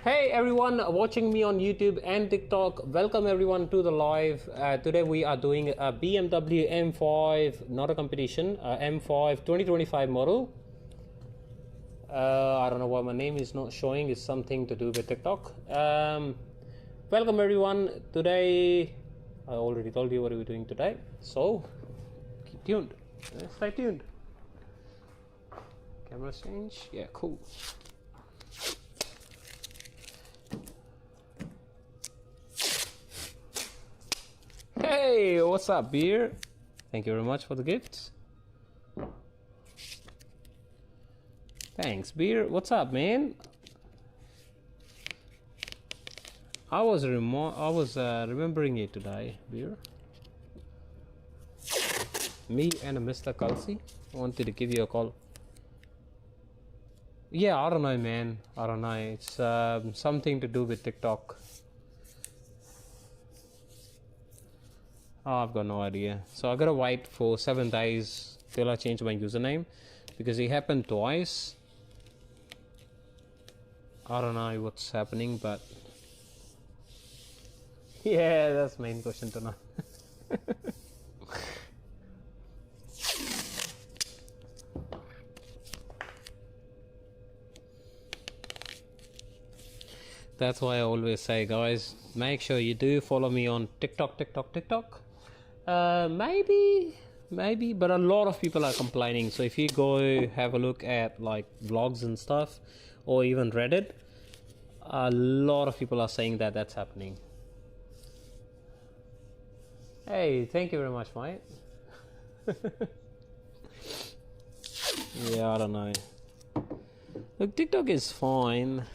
Hey everyone watching me on YouTube and TikTok, welcome everyone to the live. Today we are doing a BMW M5, not a competition, M5 2025 model. I don't know why my name is not showing, it's something to do with TikTok. Welcome everyone. Today, I already told you what we're doing today, so keep tuned, stay tuned. Camera change, yeah, cool. Hey, what's up, beer? Thank you very much for the gifts. Thanks, beer. What's up, man? I was remembering it today, beer. Me and a Mr. Kelsey wanted to give you a call. Yeah, I don't know, man. I don't know. It's something to do with TikTok. Oh, I've got no idea. So I gotta wait for 7 days till I change my username because it happened twice. I don't know what's happening, but yeah, that's the main question to know. That's why I always say, guys, make sure you do follow me on TikTok. Maybe, but a lot of people are complaining. So if you go have a look at like vlogs and stuff, or even Reddit, a lot of people are saying that that's happening. Hey, thank you very much, mate. Yeah, I don't know. Look, TikTok is fine.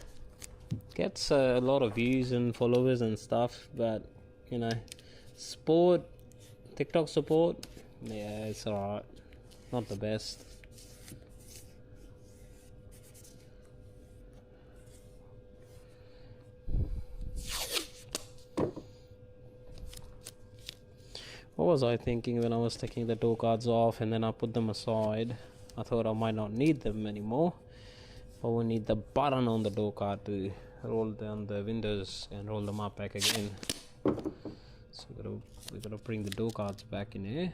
Gets a lot of views and followers and stuff, but you know, TikTok support, yeah, it's alright. Not the best. What was I thinking when I was taking the door cards off and then I put them aside? I thought I might not need them anymore, but we need the button on the door card to roll down the windows and roll them up back again. So we gotta bring the door cards back in here.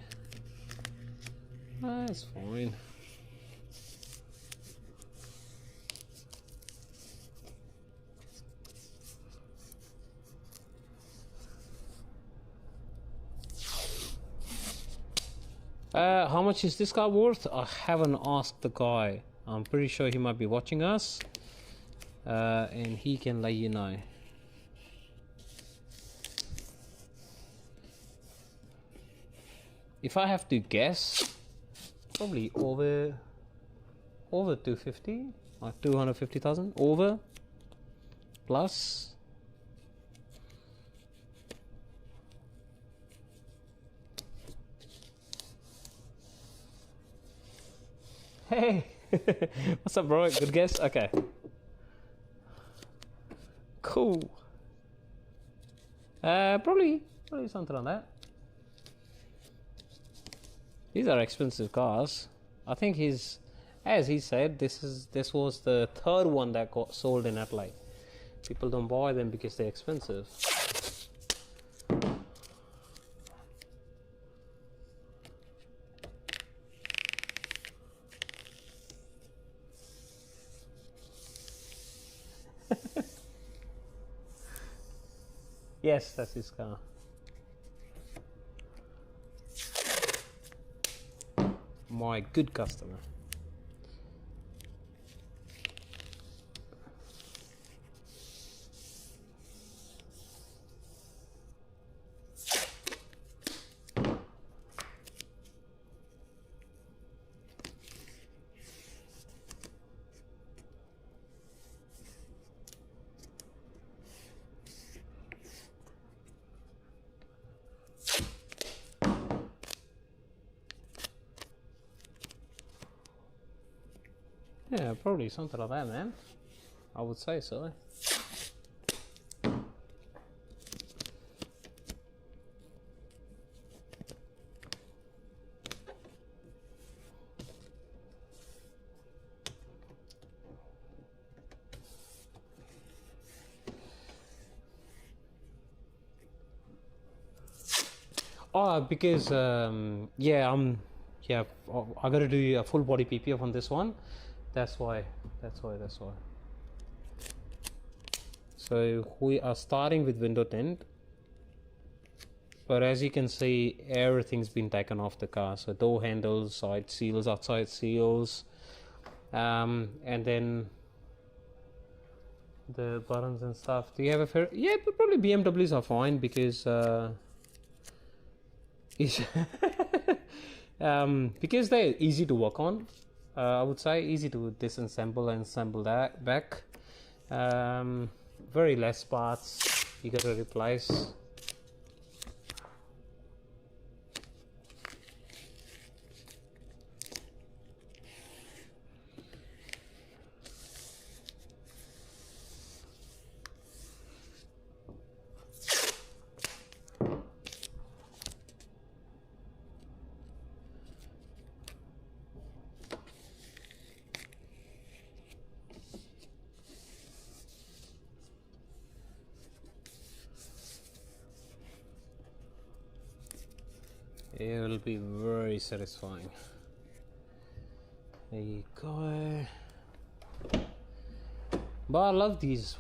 That's fine. How much is this car worth? I haven't asked the guy. I'm pretty sure he might be watching us, and he can let you know. If I have to guess, probably over 250 or 250,000, over plus. Hey, what's up, bro? Good guess. Okay, cool. Probably something like that. These are expensive cars. I think as he said, this was the third one that got sold in Adelaide. People don't buy them because they're expensive. Yes, that's his car. My good customer. Yeah, probably something like that, man. I would say so. Oh, because yeah, yeah, I gotta do a full body PPF on this one. That's why. That's why. So we are starting with window tint, but as you can see, everything's been taken off the car. So door handles, side seals, outside seals, and then the buttons and stuff. Do you have a fair? Yeah, but probably BMWs are fine because because they're easy to work on. I would say easy to disassemble and assemble that back. Very less parts you gotta replace. It will be very satisfying. There you go. But I love these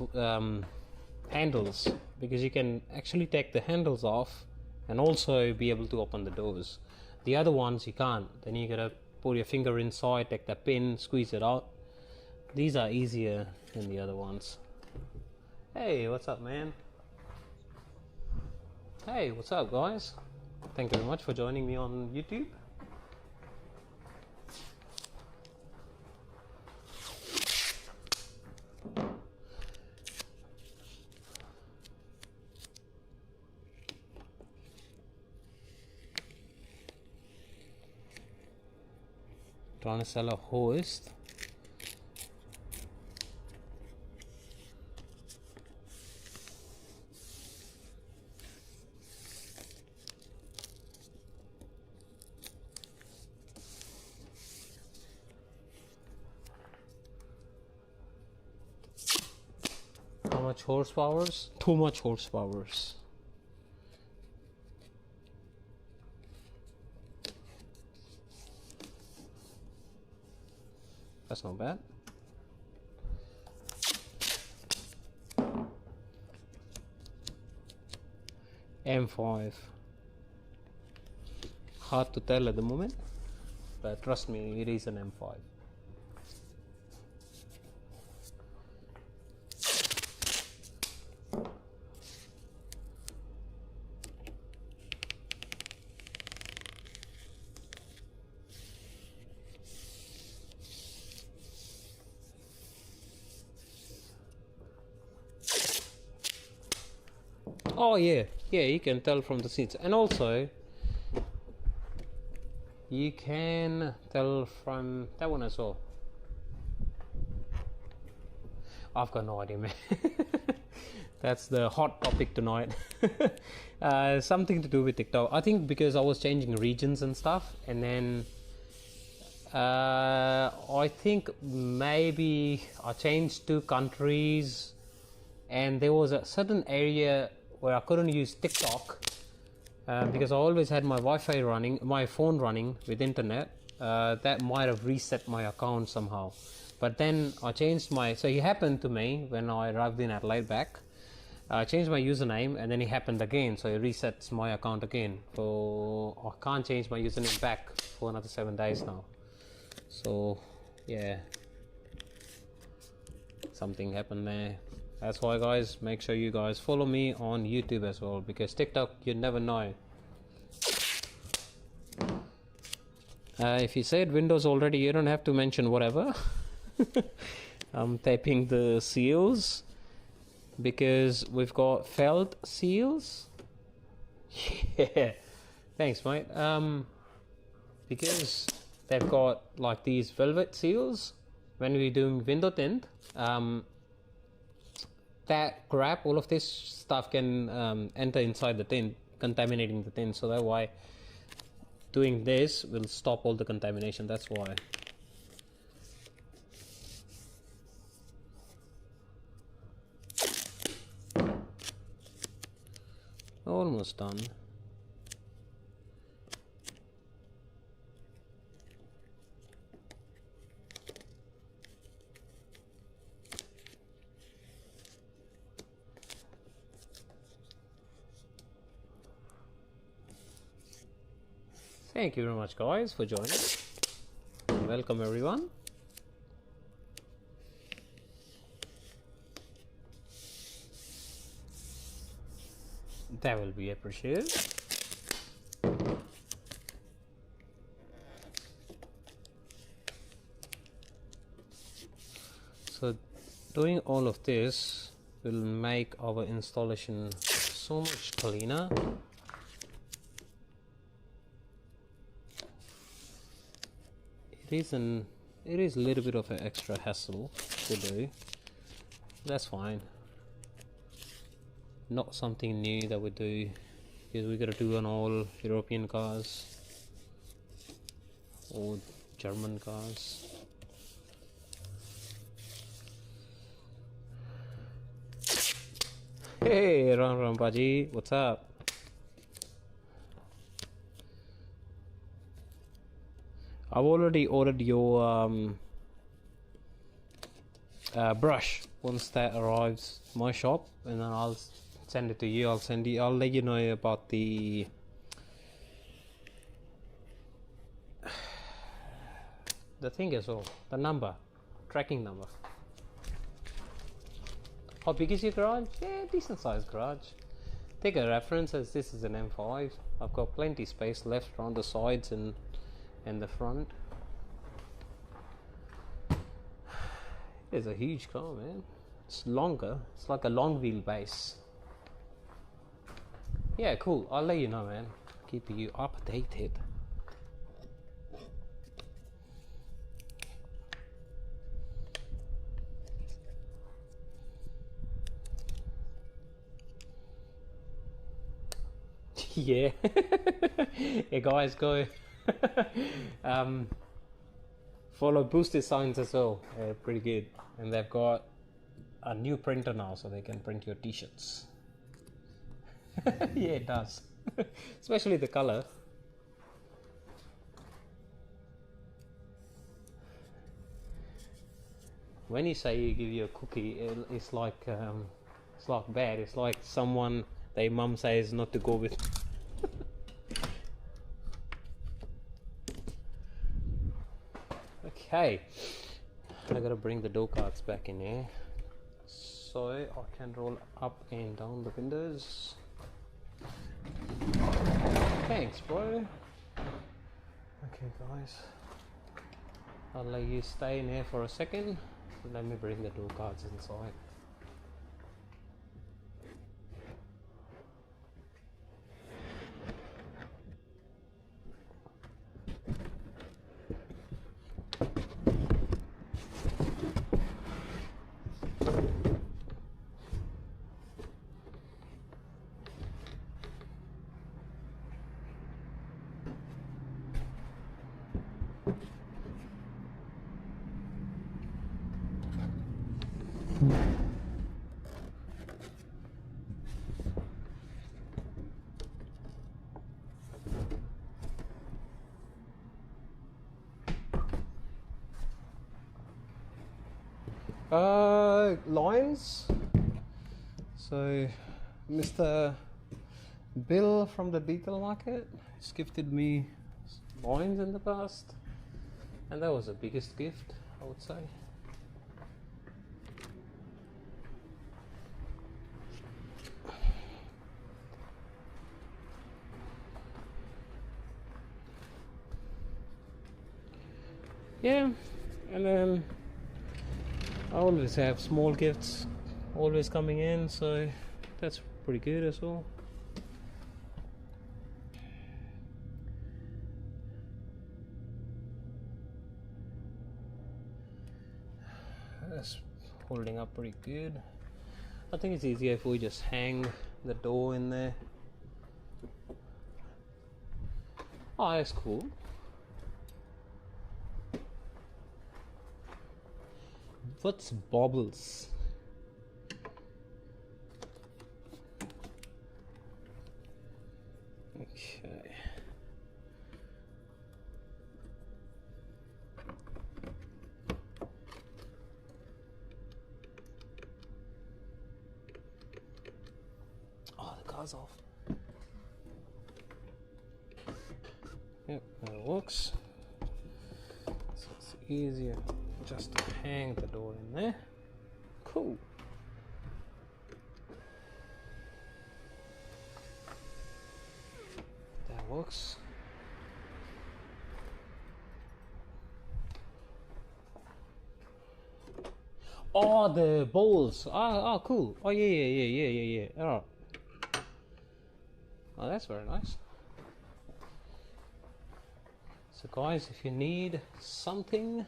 handles because you can actually take the handles off and also be able to open the doors. The other ones you can't. Then you gotta put your finger inside, take that pin, squeeze it out. These are easier than the other ones. Hey, what's up, man? Hey, what's up, guys? Thank you very much for joining me on YouTube. Trying to sell a hoist. How much horsepowers? Too much horsepowers. That's not bad. M5. Hard to tell at the moment, but trust me, it is an M5. Oh yeah, you can tell from the seats, and also you can tell from that one as well. I've got no idea, man. That's the hot topic tonight. Something to do with TikTok. I think because I was changing regions and stuff, and then I think maybe I changed 2 countries, and there was a certain area where I couldn't use TikTok because I always had my Wi-Fi running, my phone running with internet. That might have reset my account somehow. But then I changed my, so it happened to me when I arrived in Adelaide back. I changed my username and then it happened again, so it resets my account again. So I can't change my username back for another 7 days now. So yeah, something happened there. That's why, guys, make sure you guys follow me on YouTube as well, because TikTok, you never know. If you said Windows already, you don't have to mention whatever. I'm taping the seals because we've got felt seals. Yeah, thanks, mate. Because they've got like these velvet seals when we're doing window tint. That crap, all of this stuff can enter inside the tint, contaminating the tint. So that's why doing this will stop all the contamination. That's why. Almost done. Thank you very much, guys, for joining. Welcome, everyone. That will be appreciated. So doing all of this will make our installation so much cleaner. It is a little bit of an extra hassle to do. That's fine. Not something new that we do, because we gotta do on all European cars or German cars. Hey, Ram Baji, what's up? I've already ordered your brush. Once that arrives my shop, and then I'll send it to you. I'll let you know about the thing as well, the number, tracking number. How big is your garage? Yeah, decent sized garage. Take a reference as this is an M5. I've got plenty space left around the sides and the front. It's a huge car, man. It's longer. It's like a long wheelbase. Yeah, cool. I'll let you know, man. Keep you updated. Yeah. Hey guys, go follow Boosted Signs as well. Pretty good. And they've got a new printer now, so they can print your t-shirts. Yeah, it does. Especially the color. When you say you give you a cookie, it's like bad. It's like someone their mum says not to go with. Okay, I gotta bring the door cards back in here so I can roll up and down the windows. Thanks, bro. Okay, guys, I'll let you stay in here for a second. Let me bring the door cards inside. Lines. So Mr. Bill from the Beetle Market has gifted me lines in the past, and that was the biggest gift, I would say. Yeah, and then I always have small gifts always coming in, so that's pretty good as well. That's holding up pretty good. I think it's easier if we just hang the door in there. Oh, that's cool. What's bobbles? Okay. Oh, the car's off. Yep. works. So it's easier just to hang the door in there. Cool. That works. Oh, the bowls. Oh, cool. Oh, yeah. Oh. Oh, that's very nice. So guys, if you need something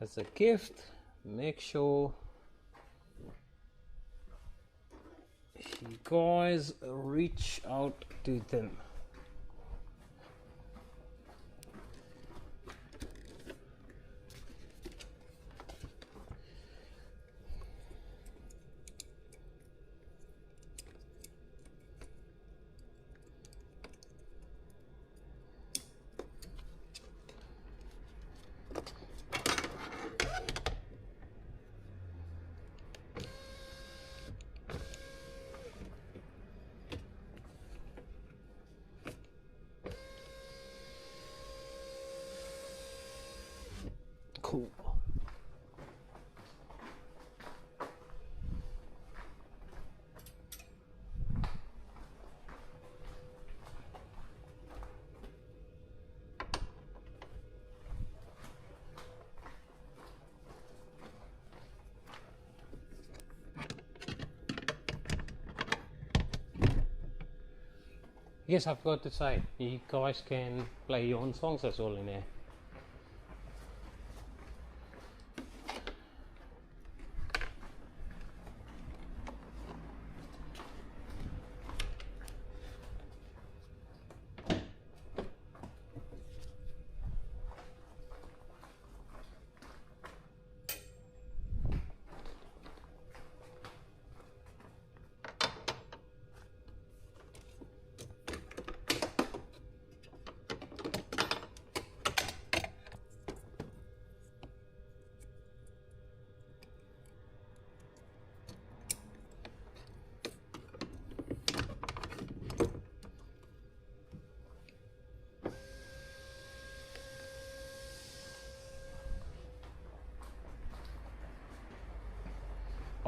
as a gift, make sure you guys reach out to them. Cool. Yes, I've got to say, you guys can play your own songs as well in there.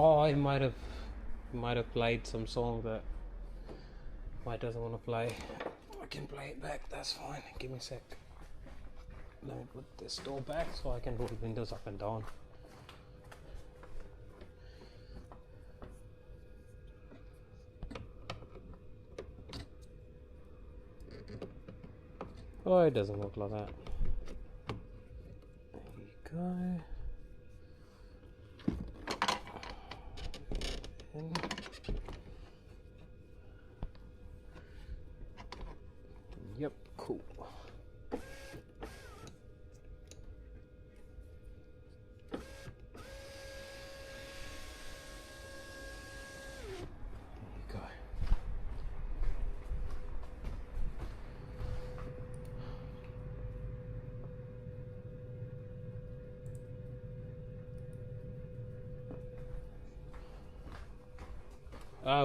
Oh, I might have played some song that Mike doesn't want to play. I can play it back, that's fine. Give me a sec. Let me put this door back so I can roll windows up and down. Oh, it doesn't work like that. There you go. Yep, cool.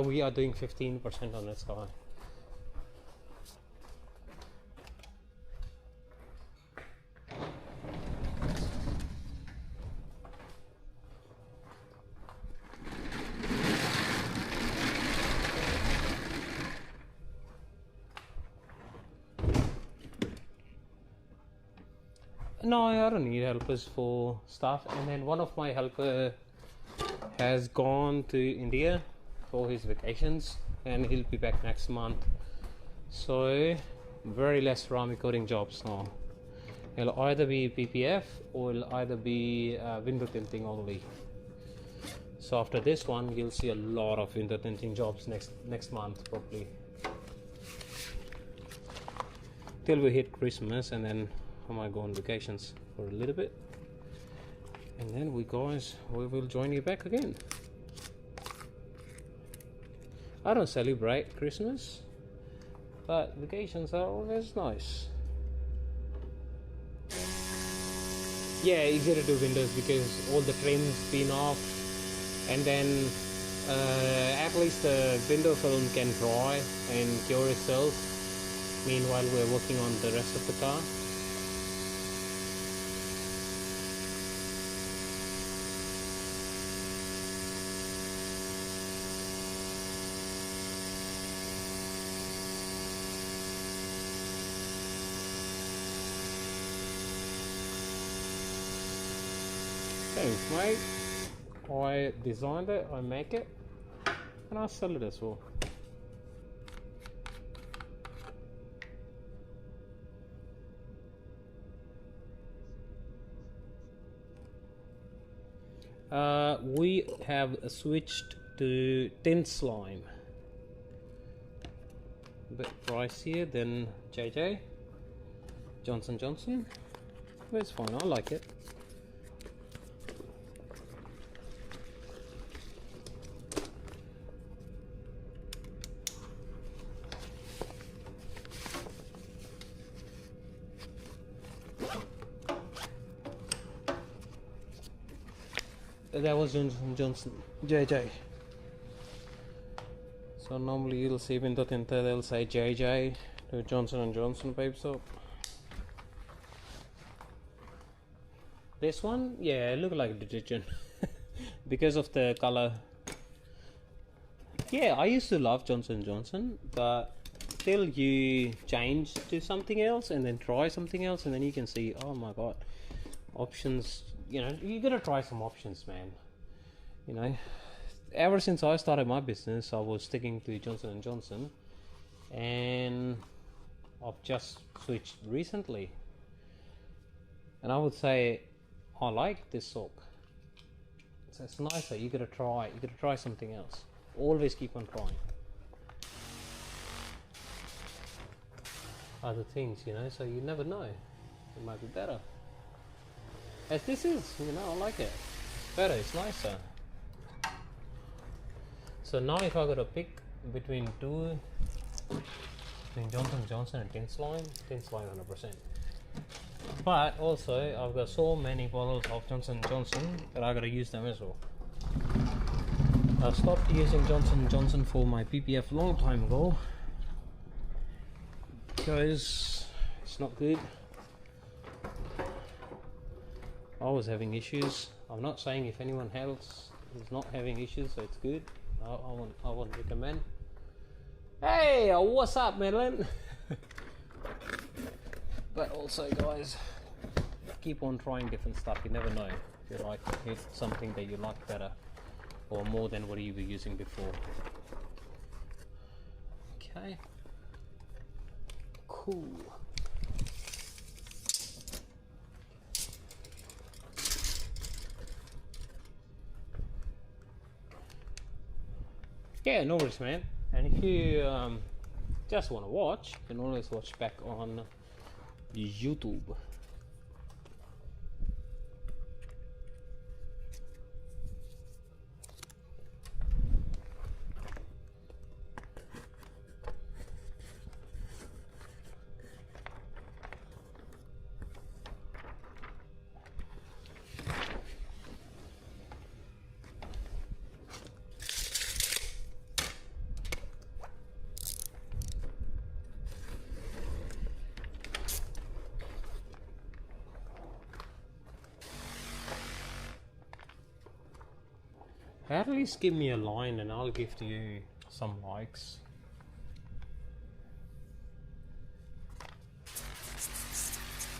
We are doing 15% on this car. No, I don't need helpers for stuff. And then one of my helper has gone to India for his vacations and he'll be back next month. So very less Rami coating jobs now. It'll either be PPF or it'll either be window tinting only. So after this one you'll see a lot of window tinting jobs next month probably. Till we hit Christmas, and then I might go on vacations for a little bit. And then we will join you back again. I don't celebrate Christmas, but vacations are always nice. Yeah, easier to do windows because all the trim's been off, and then at least the window film can dry and cure itself. Meanwhile, we're working on the rest of the car. Thanks, mate. I designed it, I make it, and I sell it as well. We have switched to Tint slime. A bit pricier than JJ Johnson Johnson, but it's fine. I like it. That was Johnson Johnson JJ. So normally you'll see in the Tint they'll say JJ to Johnson & Johnson babe soap. This one, yeah, it looked like detergent because of the color. Yeah, I used to love Johnson & Johnson, but till you change to something else and then try something else, and then you can see, oh my god, options. You know, you gotta try some options, man. You know, ever since I started my business, I was sticking to Johnson & Johnson, and I've just switched recently, and I would say I like this soap. So it's nicer. You gotta try something else. Always keep on trying other things, you know, so you never know, it might be better. As this is, you know, I like it. It's better, it's nicer. So now if I got to pick between two, between Johnson & Johnson and Tint slime 100%. But also I've got so many bottles of Johnson & Johnson that I got to use them as well. I stopped using Johnson & Johnson for my PPF long time ago because it's not good. I was having issues. I'm not saying if anyone else is not having issues, so it's good. I won't recommend. Hey, what's up, Madeline? But also, guys, keep on trying different stuff. You never know if you like hit something that you like better or more than what you were using before. Okay. Cool. Yeah, no worries, man. And if you just want to watch, you can always watch back on YouTube. At least give me a line and I'll give to you some likes.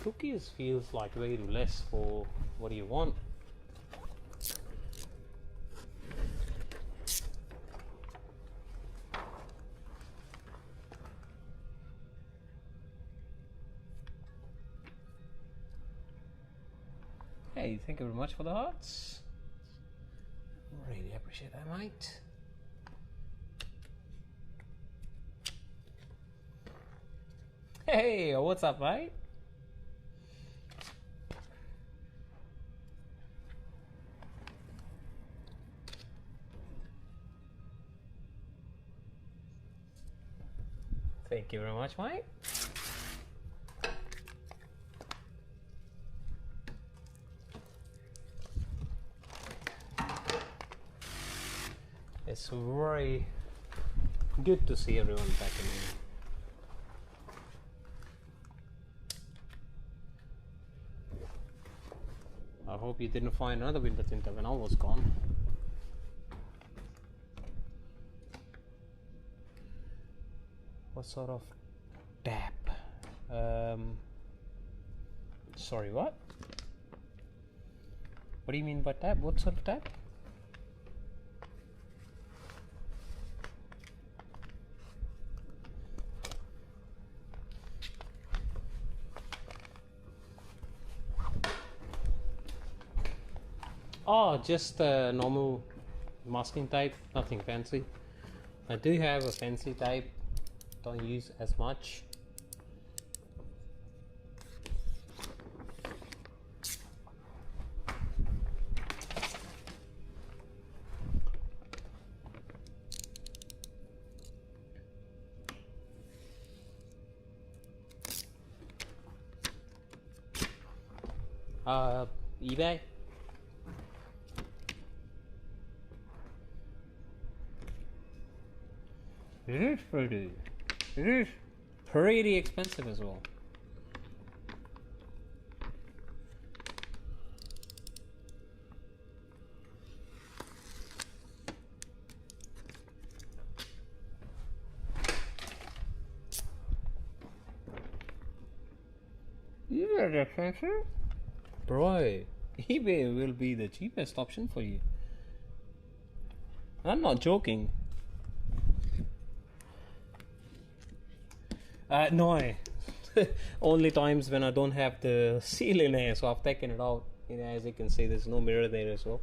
Cookies feels like way less for what do you want. Hey, thank you very much for the hearts. Really appreciate that, mate. Hey, what's up, mate? Thank you very much, mate. It's very good to see everyone back in here. hope you didn't find another window tinter when I was gone. What sort of tap? Sorry, what? What do you mean by tap? What sort of tap? Oh, just normal masking tape, nothing fancy. I do have a fancy tape, don't use as much. eBay. It is pretty expensive as well. Yeah, that's expensive. Bro, eBay will be the cheapest option for you. I'm not joking. No, only times when I don't have the seal in here, so I've taken it out. You know, as you can see, there's no mirror there as well.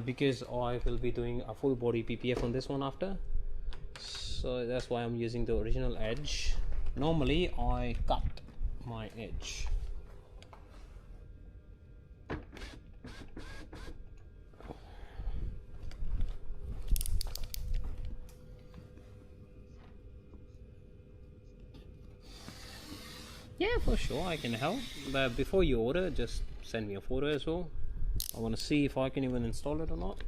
Because I will be doing a full body PPF on this one after, so that's why I'm using the original edge. Normally I cut my edge. Yeah, for sure, I can help. But before you order, just send me a photo as well. I want to see if I can even install it or not.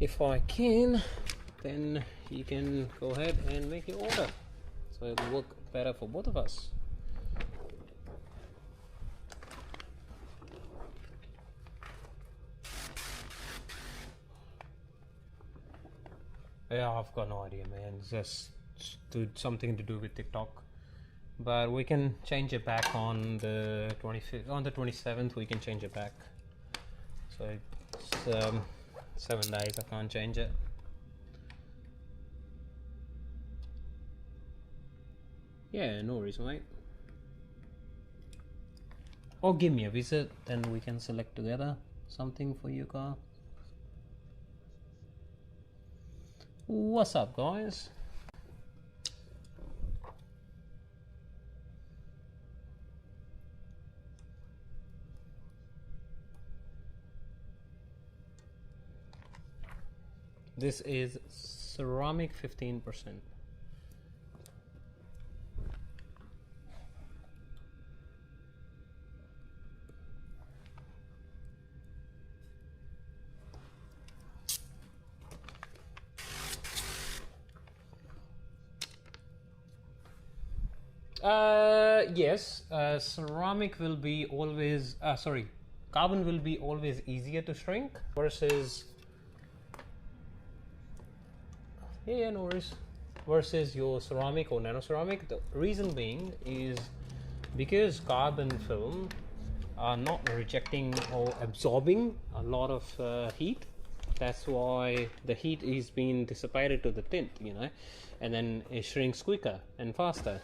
If I can, then you can go ahead and make your order, so it'll work better for both of us. Yeah, I've got no idea, man. It's just something to do with TikTok. But we can change it back on the 25th, on the 27th we can change it back. So it's 7 days, I can't change it. Yeah, no worries, mate. Or give me a visit, then we can select together something for your car. What's up, guys? This is ceramic 15%. Yes, ceramic will be always, carbon will be always easier to shrink versus, yeah, no worries, versus your ceramic or nano ceramic. The reason being is because carbon film are not rejecting or absorbing a lot of heat. That's why the heat is being dissipated to the tint, you know, and then it shrinks quicker and faster.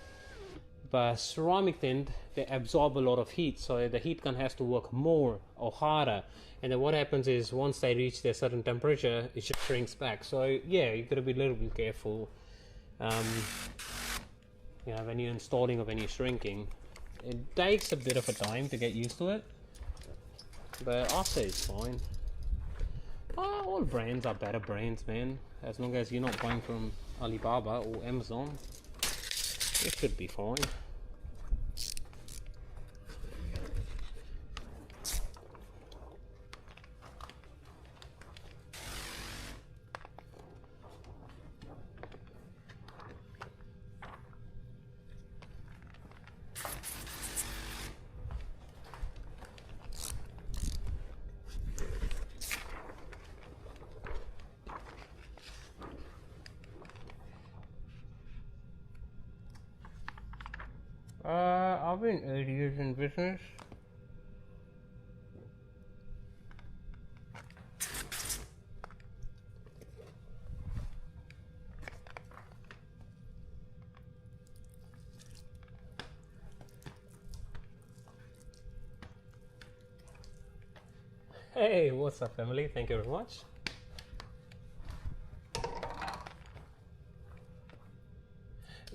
But ceramic tint, they absorb a lot of heat, so the heat gun has to work more or harder, and then what happens is once they reach their certain temperature, it just shrinks back. So yeah, you gotta be a little bit careful, you know, when you're installing or when you're shrinking. It takes a bit of a time to get used to it, but I'll say it's fine. All brands are better brands, man, as long as you're not buying from Alibaba or Amazon. It should be fine. I've been 8 years in business. Hey, what's up family? Thank you very much.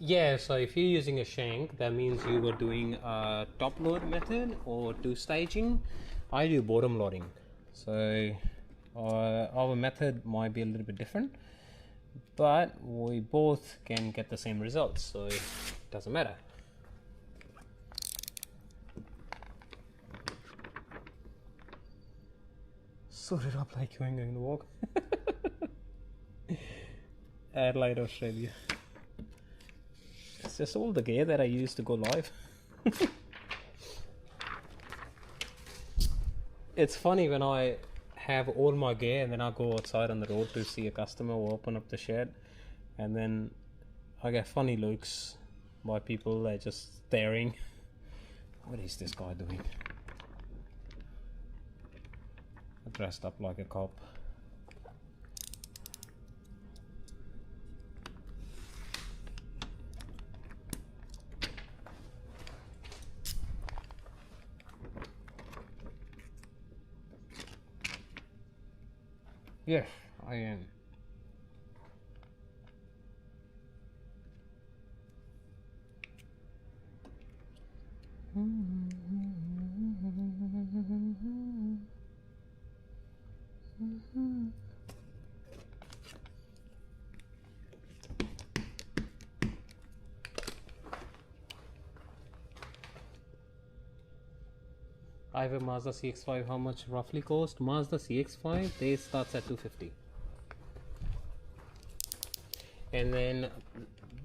Yeah, so if you're using a shank, that means you were doing a top load method or two staging. I do bottom loading. So our method might be a little bit different, but we both can get the same results, so it doesn't matter. Sort it up like you're going to walk. Adelaide, Australia. It's just all the gear that I use to go live. It's funny when I have all my gear and then I go outside on the road to see a customer or open up the shed, and then I get funny looks by people that are just staring. What is this guy doing? Dressed up like a cop. Yes, I am. I have a Mazda CX-5. How much roughly cost? Mazda CX-5, they starts at 250. And then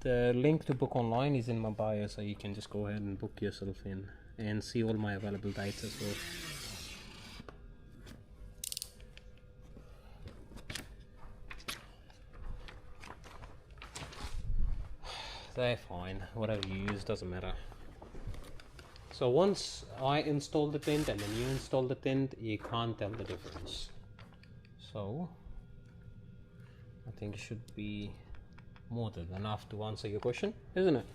the link to book online is in my bio, so you can just go ahead and book yourself in and see all my available dates as well. They're fine, whatever you use doesn't matter. So once I install the tint and then you install the tint, you can't tell the difference. So I think it should be more than enough to answer your question, isn't it?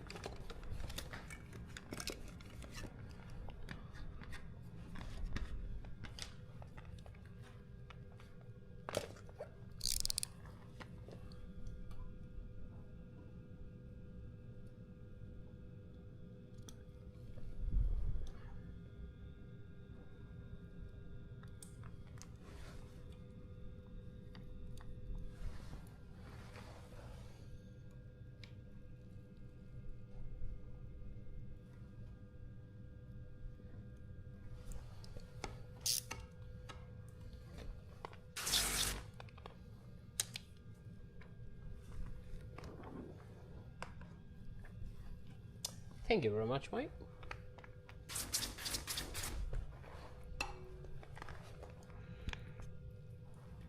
Thank you very much, mate.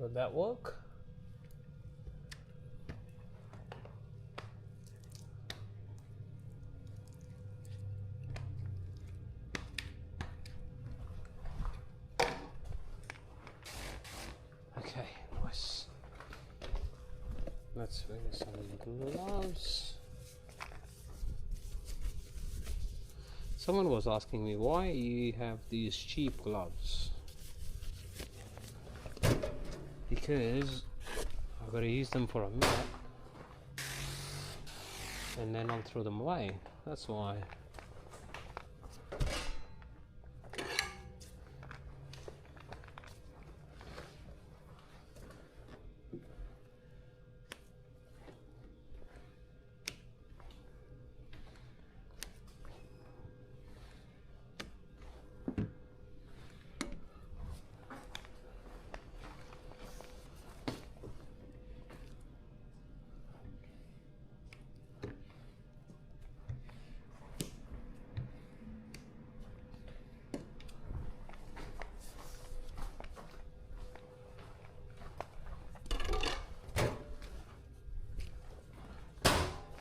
Would that work? Okay, nice. Let's wear some gloves. Someone was asking me why you have these cheap gloves. Because I've got to use them for a minute and then I'll throw them away. That's why.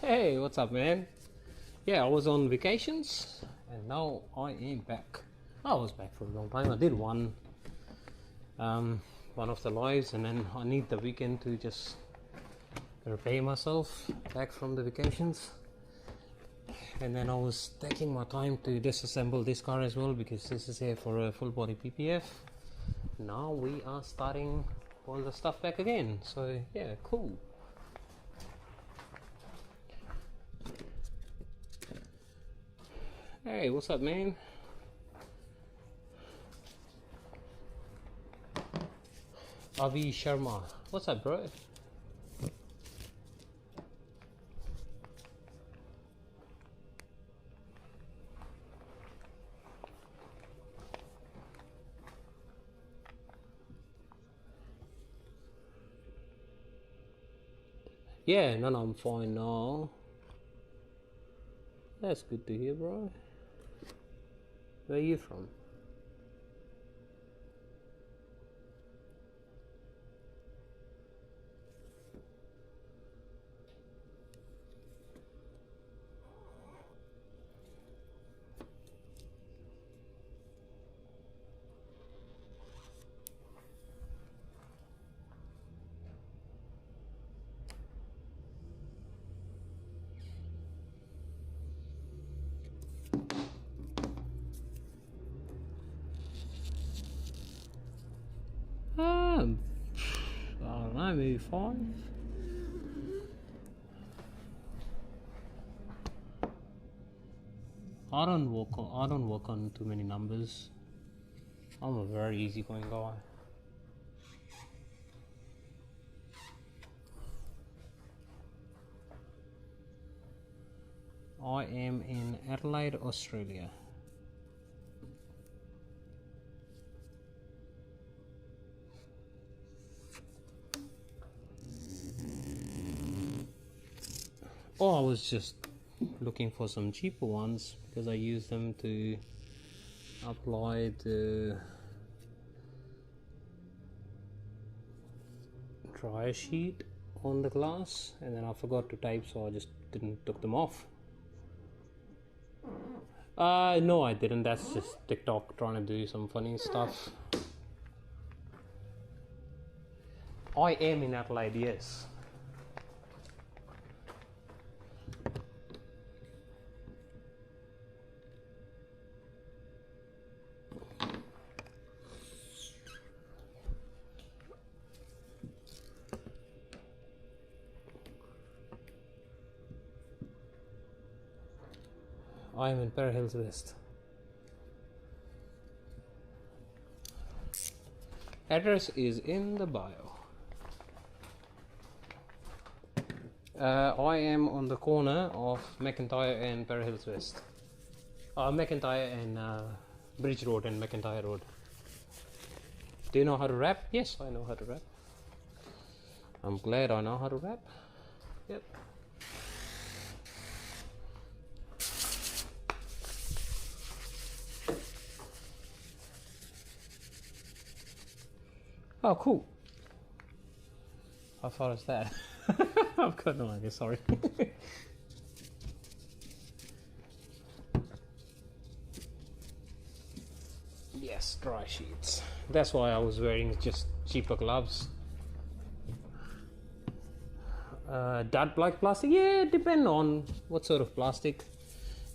Hey, what's up, man? Yeah, I was on vacations and now I am back. I was back for a long time. I did one of the lives, and then I need the weekend to just repay myself back from the vacations. And then I was taking my time to disassemble this car as well, because this is here for a full body PPF. Now we are starting all the stuff back again, so yeah, cool. Hey, what's up, man? Avi Sharma, what's up, bro? Yeah, no, I'm fine now. That's good to hear, bro. Where are you from? I don't know, maybe 5. I don't work on too many numbers. I'm a very easygoing guy. I am in Adelaide, Australia. Oh, I was just looking for some cheaper ones because I use them to apply the dry sheet on the glass, and then I forgot to type, so I just didn't took them off. No, I didn't. That's just TikTok trying to do some funny stuff. I am in Adelaide, yes. I am in Perry Hills West. Address is in the bio. I am on the corner of McIntyre and Perry Hills West. McIntyre and Bridge Road and McIntyre Road. Do you know how to rap? Yes, I know how to rap. I'm glad I know how to rap. Yep. Oh, cool. How far is that? I've got no idea, sorry. Yes, dry sheets. That's why I was wearing just cheaper gloves. Dart black plastic? Yeah, depend on what sort of plastic.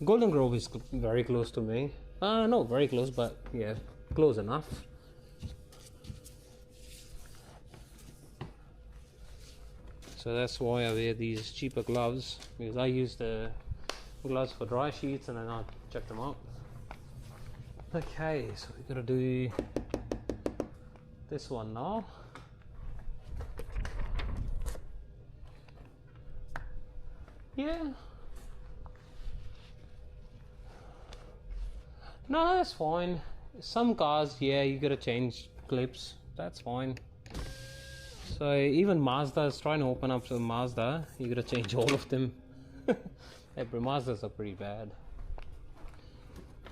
Golden Grove is very close to me. No, very close, but yeah, close enough. So that's why I wear these cheaper gloves, because I use the gloves for dry sheets and then I check them out. Okay, so we're gonna do this one now. Yeah. No, that's fine. Some cars, yeah, you gotta change clips. That's fine. So even Mazda is trying to open up to Mazda. You gotta change all of them. Mazdas are pretty bad.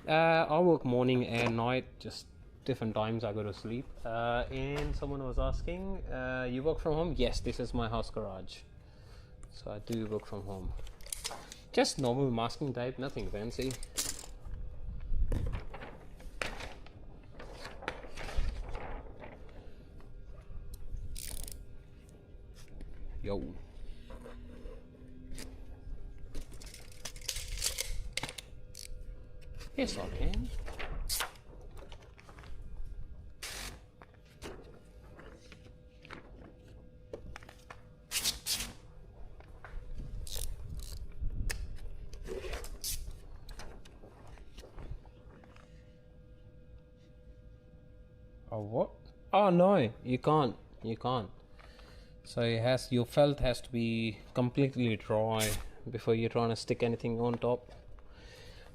I work morning and night, just different times I go to sleep. And someone was asking, you work from home? Yes, this is my house garage. So I do work from home. Just normal masking tape, nothing fancy. Yo. Yes, I can. Oh, what? Oh no, you can't. You can't. So your felt has to be completely dry before you're trying to stick anything on top.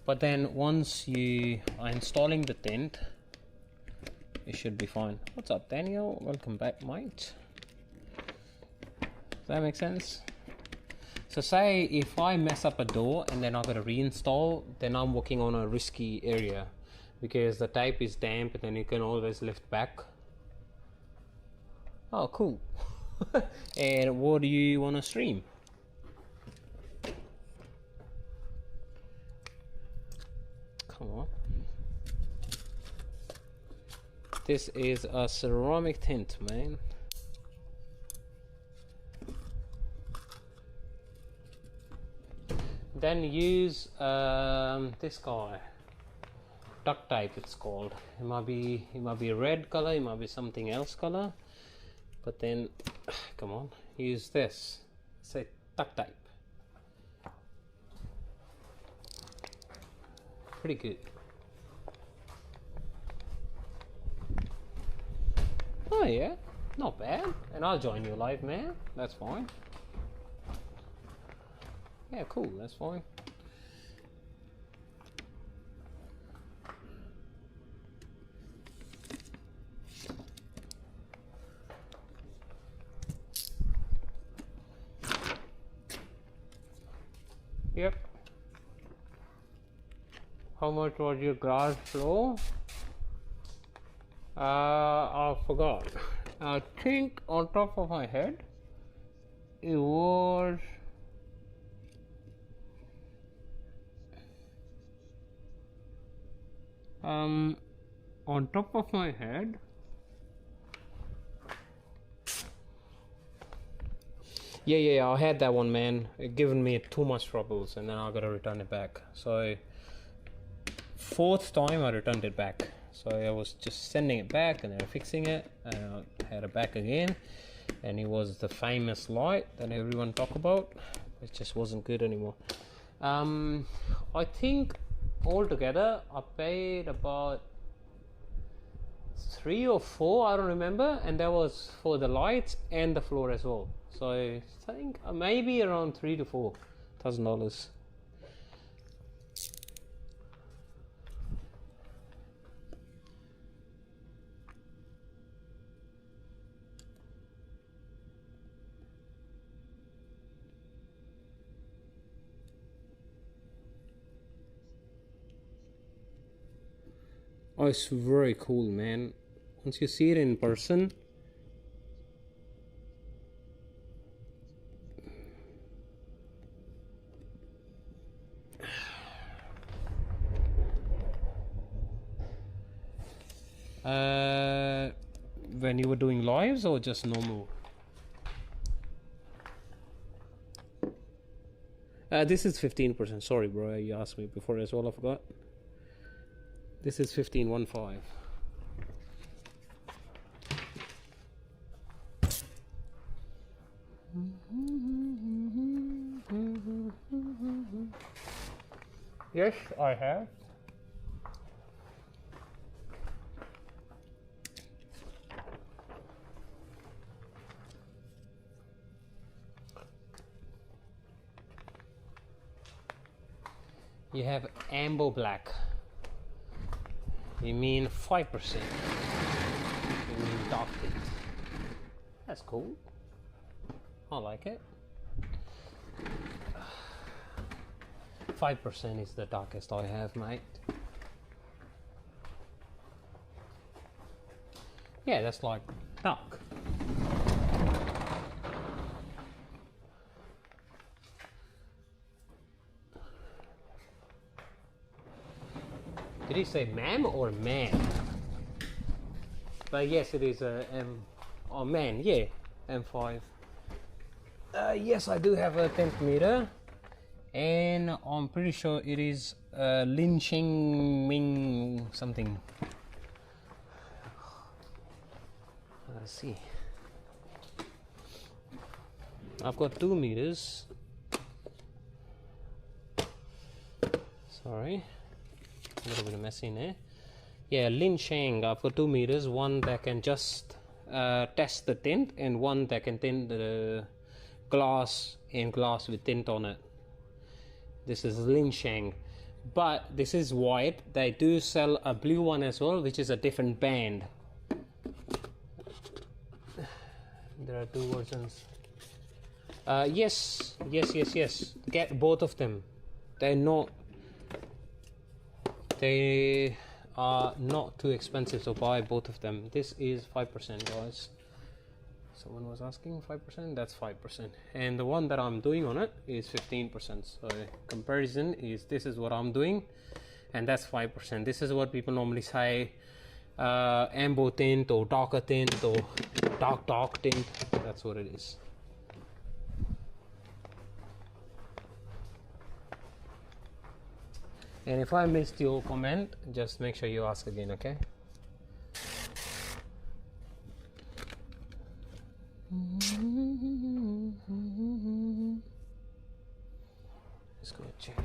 But then once you are installing the tint, it should be fine. What's up, Daniel? Welcome back, mate. Does that make sense? So say if I mess up a door and then I've got to reinstall, then I'm working on a risky area because the tape is damp and then you can always lift back. Oh, cool. And what do you want to stream? Come on. This is a ceramic tint, man. Then use this guy, duct tape it's called. It might be a red color, it might be something else color, but then come on, use this. Say duct tape. Pretty good. Oh yeah, not bad. And I'll join you live, man. That's fine. Yeah, cool, that's fine. Yep. How much was your garage floor? I forgot. I think on top of my head it was on top of my head yeah, I had that one, man. It given me too much troubles and then I gotta return it back. So 4th time I returned it back. So I was just sending it back and then fixing it and I had it back again, and it was the famous light that everyone talk about. It just wasn't good anymore. I think altogether I paid about 3 or 4, I don't remember, and that was for the lights and the floor as well. So I think maybe around $3,000 to $4,000. Oh, it's very cool, man. Once you see it in person, when you were doing lives or just normal? This is 15%. Sorry, bro, you asked me before as well. I forgot. This is 15.15. Yes, I have. You have amber black. You mean 5%? You mean dark tint? That's cool. I like it. 5% is the darkest I have, mate. Yeah, that's like dark. Did he say ma'am or man? But yes, it is a M. Oh man, yeah, M5. Yes, I do have a tint meter, and I'm pretty sure it is Lin Sheng Ming something. Let's see. I've got 2 meters. Sorry, a little bit messy in there. Yeah, Lin Sheng. I've got 2 meters. One that can just test the tint, and one that can tint the glass and glass with tint on it. This is Lin Sheng, but this is white. They do sell a blue one as well, which is a different band. There are 2 versions. Yes. Get both of them. They are not too expensive, so buy both of them. This is 5%, guys. Someone was asking 5%. That's 5%, and the one that I'm doing on it is 15%. So comparison is, this is what I'm doing, and that's 5%. This is what people normally say, amber tint or darker tint or dark tint. That's what it is. And if I missed your comment, just make sure you ask again, okay? It's gonna change.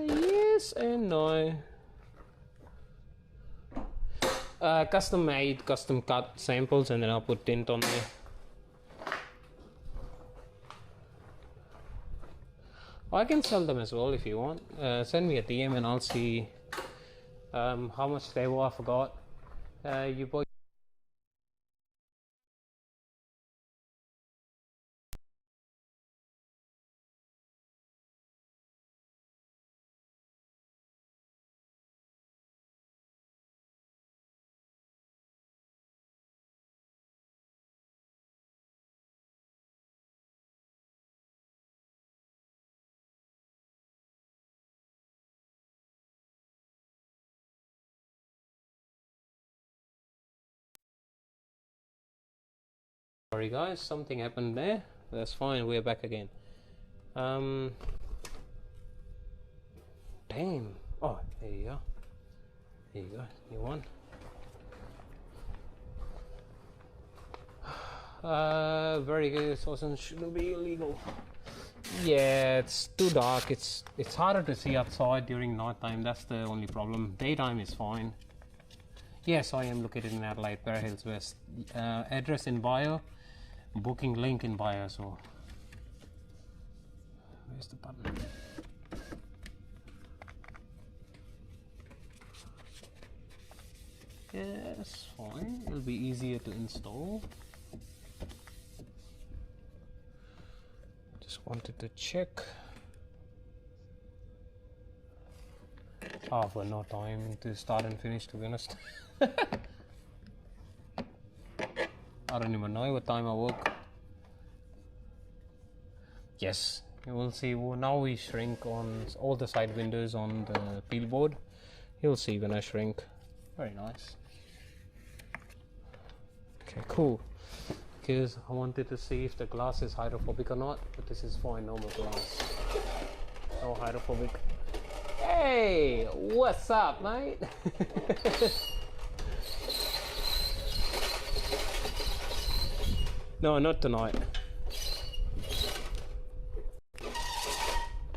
Yes and no. Custom made, custom cut samples, and then I'll put tint on there. I can sell them as well if you want. Send me a DM and I'll see how much they were. I forgot. You boys. Sorry guys, something happened there. That's fine, we're back again. Damn. Oh, there you go. There you go, new one. Very good. This wasn't, shouldn't be illegal. Yeah, it's too dark. It's harder to see outside during night time. That's the only problem. Daytime is fine. Yes, I am located in Adelaide, Para Hills West. Address in bio, booking link in bio as well. Where's the button? Yes, fine. It'll be easier to install. Just wanted to check. I've got no time to start and finish, to be honest. I don't even know what time I work. Yes, you will see. Well, now we shrink on all the side windows on the peel board. You'll see when I shrink. Very nice. Okay, cool. Because I wanted to see if the glass is hydrophobic or not, but this is fine, normal glass. No hydrophobic. Hey, what's up, mate? No, not tonight.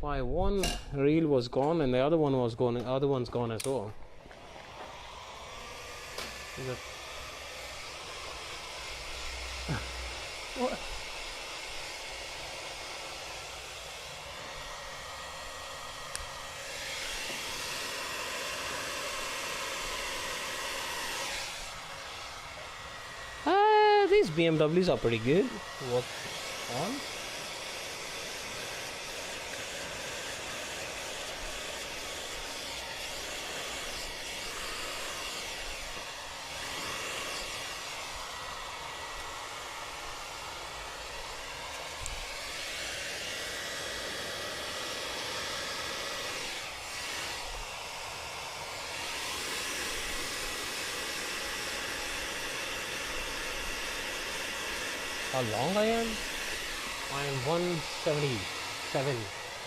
My one reel was gone and the other one was gone, and the other one's gone as well. What? These BMWs are pretty good to work on. how long I am? I am 177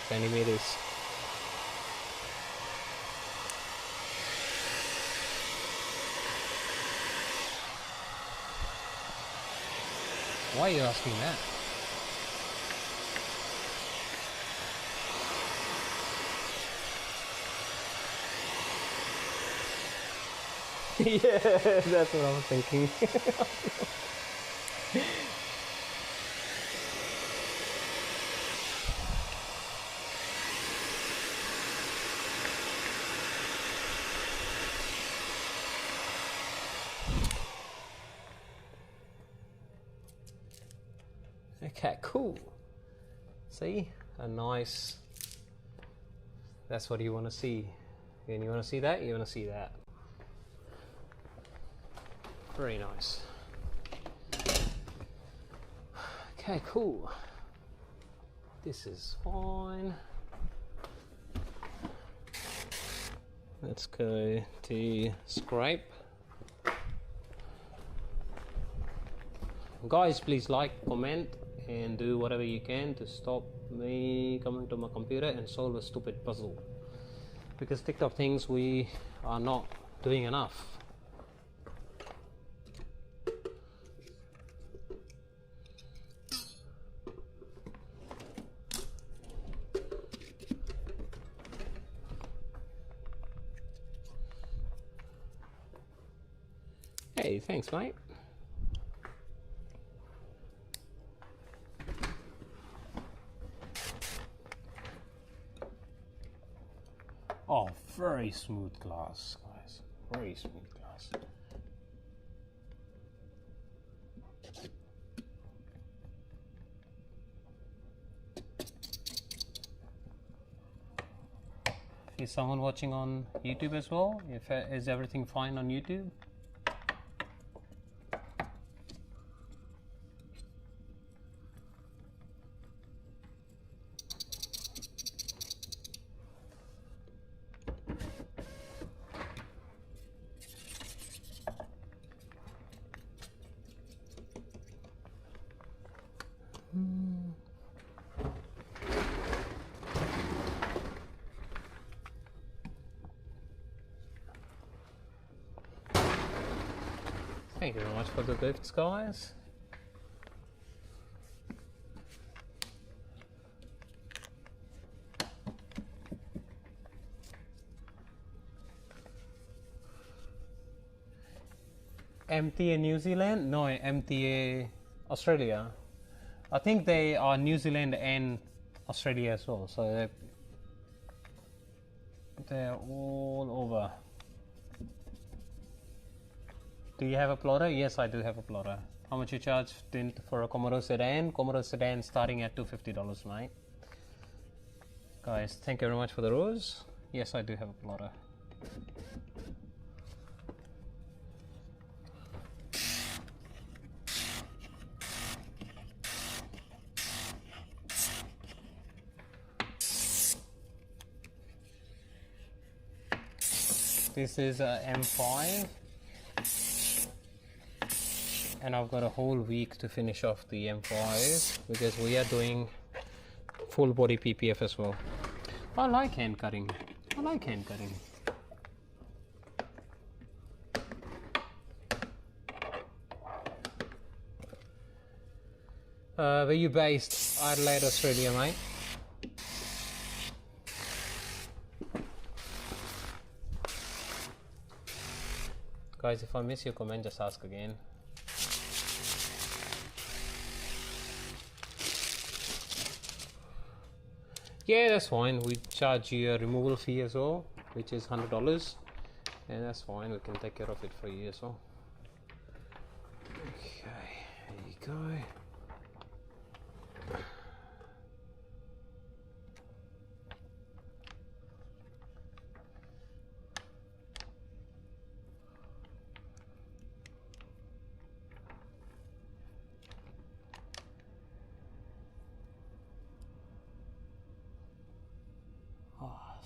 centimeters. Why are you asking that? Yeah, that's what I was thinking. Okay, cool. See, a nice. That's what you want to see. And you want to see that, you want to see that. Very nice. Okay, cool. This is fine. Let's go to scrape. Guys, please like, comment, and do whatever you can to stop me coming to my computer and solve a stupid puzzle. Because TikTok thinks we are not doing enough. Hey, thanks, mate. Oh, very smooth glass, guys. Very smooth glass. Is someone watching on YouTube as well? Is everything fine on YouTube? Thank you very much for the gifts, guys. MTA New Zealand? No, MTA Australia. I think they are New Zealand and Australia as well, so they're all over. Do you have a plotter? Yes, I do have a plotter. How much you charge Tint for a Commodore sedan? Commodore sedan starting at $250, mate. Guys, thank you very much for the rose. Yes, I do have a plotter. This is a M5. And I've got a whole week to finish off the M5 because we are doing full body PPF as well. I like hand cutting. I like hand cutting. Where you based? Adelaide, Australia, mate. Guys, if I miss your comment, just ask again. Yeah, that's fine. We charge you a removal fee as well, which is $100, and that's fine. We can take care of it for you as well. Okay, there you go.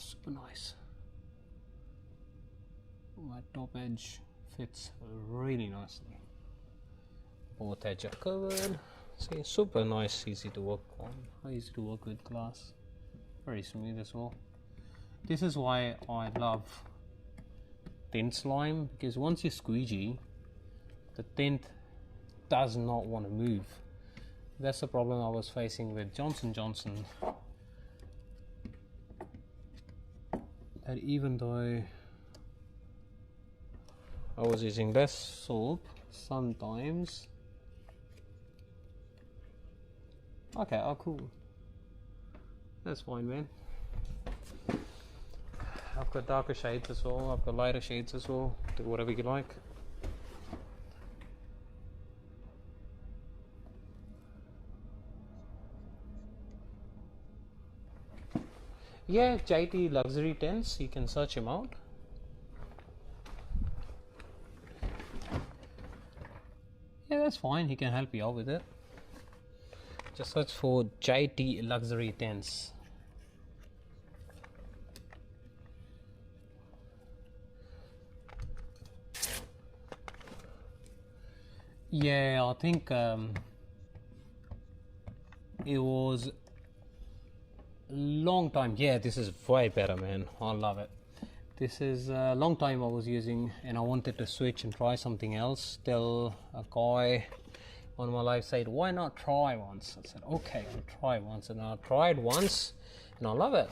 Super nice. My top edge fits really nicely. Both edges are covered. See, super nice, easy to work on, easy to work with glass, very smooth as well. This is why I love tint slime, because once you squeegee, the tint does not want to move. That's the problem I was facing with Johnson & Johnson. That even though I was using less soap, sometimes. Okay, oh cool. That's fine, man. I've got darker shades as well, I've got lighter shades as well. Do whatever you like. Yeah, JT Luxury Tints, you can search him out. Yeah, that's fine, he can help you out with it. Just search for JT Luxury Tints. Yeah, I think it was a long time. Yeah, this is way better, man. I love it. This is a long time I was using, and I wanted to switch and try something else. Till a guy on my life said, why not try once? I said, okay, I'll try once. And I tried once and I love it.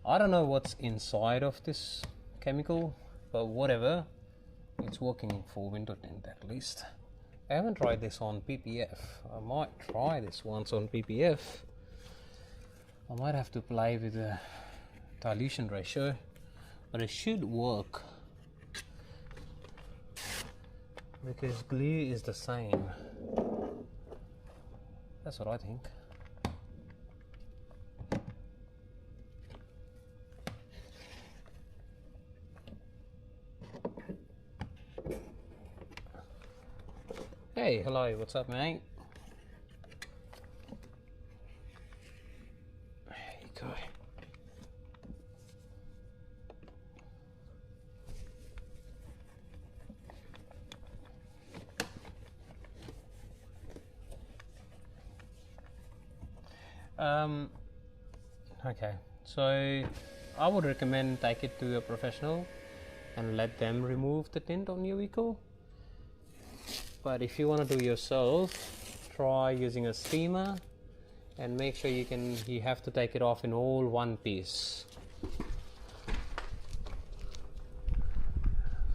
I don't know what's inside of this chemical, but whatever, it's working for window tint at least. I haven't tried this on PPF. I might try this once on PPF. I might have to play with the dilution ratio, but it should work because glue is the same. That's what I think. Hey, hello, what's up, mate? There you go. Okay, so I would recommend take it to a professional and let them remove the tint on your vehicle. But if you want to do yourself, try using a steamer and make sure you have to take it off in all one piece.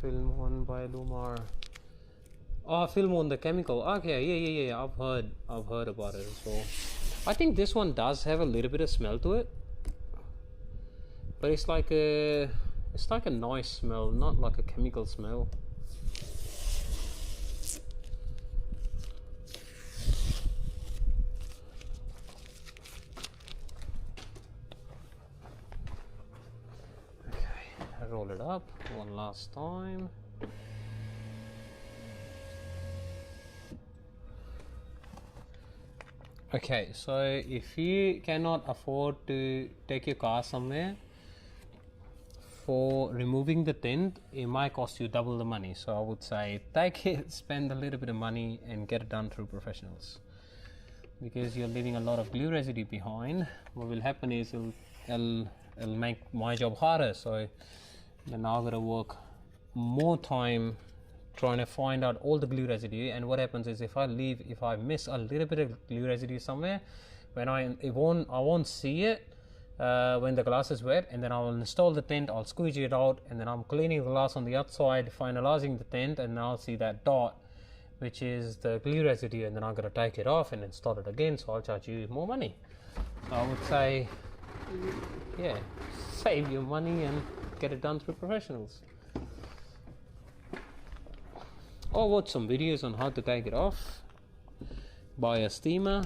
Film on by Lumar. Oh, film on the chemical. Okay, yeah. I've heard about it as well. I think this one does have a little bit of smell to it, but it's like a nice smell, not like a chemical smell. Okay, I roll it up one last time. Okay, so if you cannot afford to take your car somewhere, for removing the tint, it might cost you double the money. So I would say take it, spend a little bit of money and get it done through professionals, because you're leaving a lot of glue residue behind. What will happen is it'll make my job harder. So then I've got to work more time trying to find out all the glue residue. And what happens is if I miss a little bit of glue residue somewhere, when I won't see it when the glass is wet, and then I will install the tint, I'll squeegee it out, and then I'm cleaning the glass on the outside, finalizing the tint, and I'll see that dot, which is the glue residue, and then I'm going to take it off and install it again, so I'll charge you more money. So I would say, yeah, save your money and get it done through professionals. Or watch some videos on how to take it off, buy a steamer.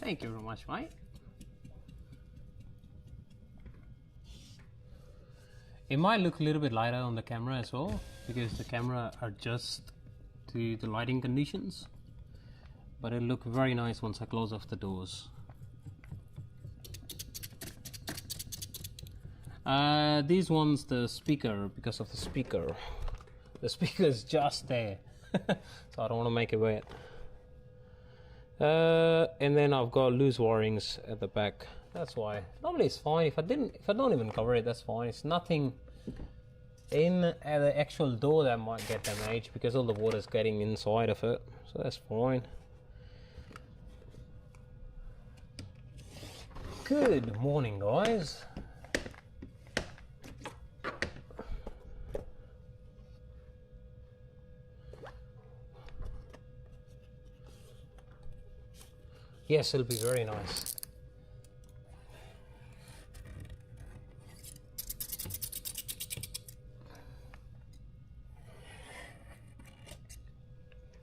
Thank you very much, mate. It might look a little bit lighter on the camera as well, because the camera adjusts to the lighting conditions, but it'll look very nice once I close off the doors. These ones, the speaker, because of the speaker is just there, so I don't want to make it wet. And then I've got loose wirings at the back. That's why. Normally it's fine. If I don't even cover it, that's fine. It's nothing in the actual door that might get damaged because all the water's getting inside of it, so that's fine. Good morning, guys. Yes, it'll be very nice.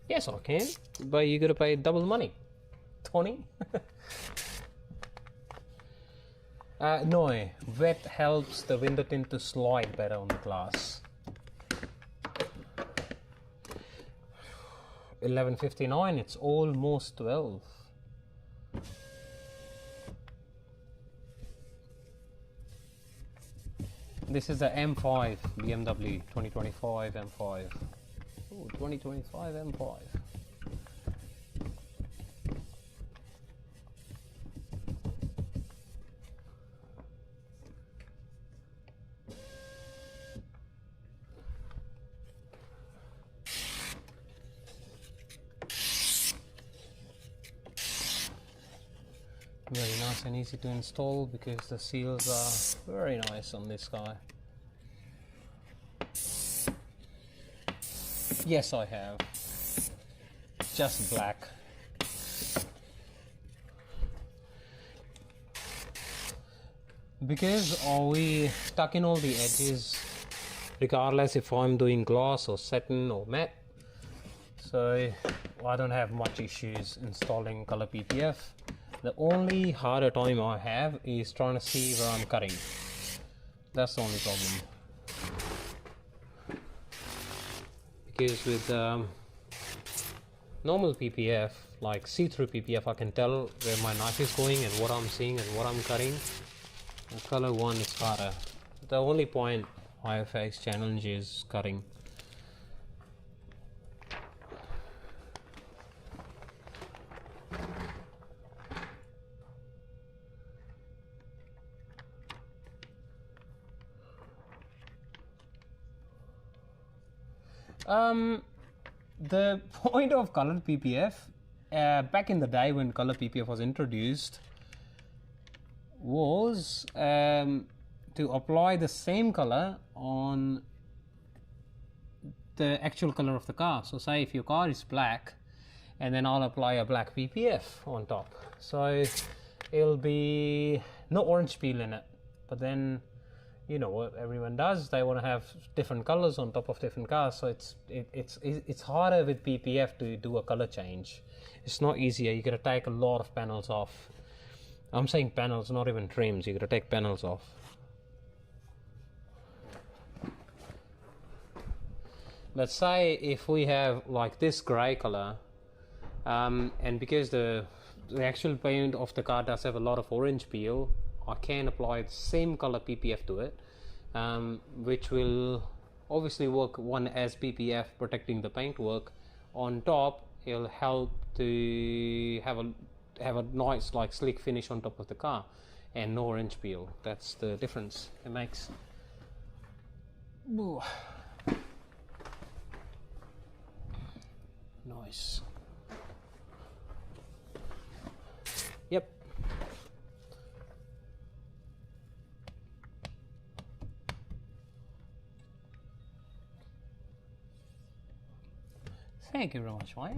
Yes, I can, but you gotta pay double money. 20? No, wet helps the window tint to slide better on the glass. 11:59, it's almost 12. This is the M5 BMW 2025 M5. Oh, 2025 M5. Very nice and easy to install because the seals are very nice on this guy. Yes, I have. Just black. Because we stuck in all the edges, regardless if I'm doing gloss or satin or matte. So I don't have much issues installing color PPF. The only harder time I have is trying to see where I'm cutting. That's the only problem. Because with normal PPF, like see-through PPF, I can tell where my knife is going and what I'm seeing and what I'm cutting. The color one is harder. The only point I face challenge is cutting. The point of color PPF, back in the day when color PPF was introduced, was to apply the same color on the actual color of the car. So say if your car is black, and then I'll apply a black PPF on top. So it'll be no orange peel in it, but then you know what everyone does, they want to have different colors on top of different cars, so it's harder with PPF to do a color change. It's not easier. You gotta take a lot of panels off. I'm saying panels, not even trims. You gotta take panels off. Let's say if we have like this gray color, and because the actual paint of the car does have a lot of orange peel, I can apply the same color PPF to it, which will obviously work one as PPF protecting the paintwork. On top, it'll help to have a nice like slick finish on top of the car and no orange peel. That's the difference it makes. Ooh. Nice. Yep. Thank you very much, Wyatt.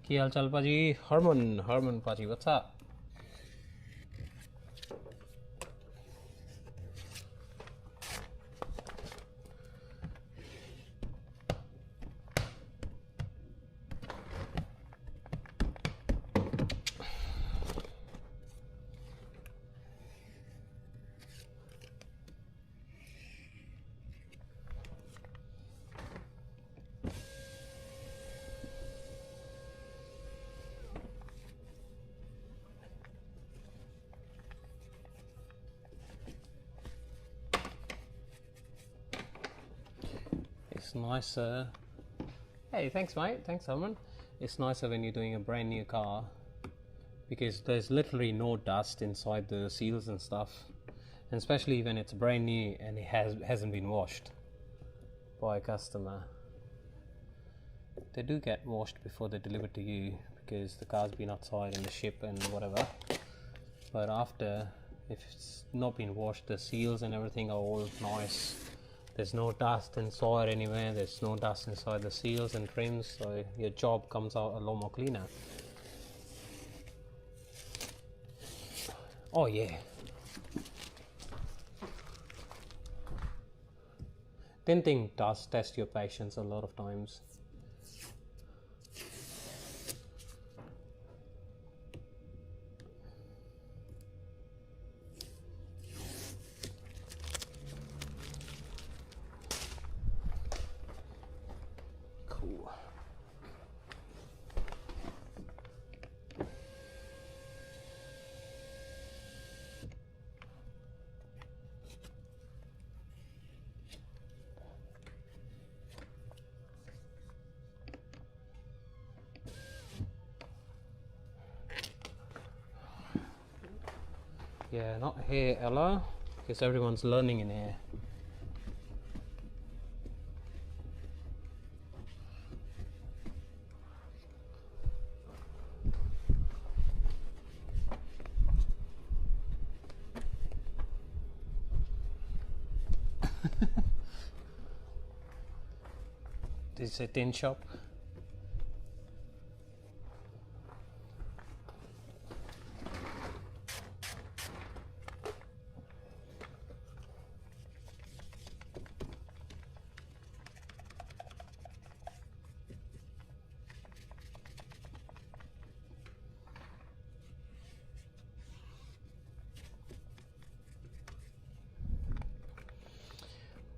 Ki hal chal paji? Harman paji, what's up? It's nicer. Hey, thanks mate, thanks Herman. It's nicer when you're doing a brand new car because there's literally no dust inside the seals and stuff, and especially when it's brand new and it hasn't been washed by a customer. They do get washed before they deliver to you because the car's been outside in the ship and whatever, but after, if it's not been washed, the seals and everything are all nice. There's no dust inside anywhere, there's no dust inside the seals and trims, so your job comes out a lot more cleaner. Oh yeah. Tinting does test your patience a lot of times. Yeah, not here, Ella, because everyone's learning in here. This is a tin shop.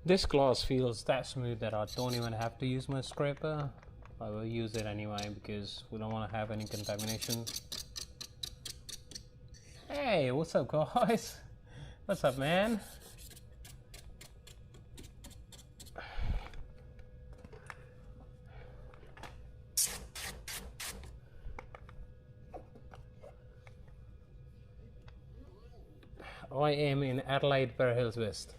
This glass feels that smooth that I don't even have to use my scraper. I will use it anyway because we don't want to have any contamination. Hey, what's up guys? What's up man? I am in Adelaide, Bear Hills West.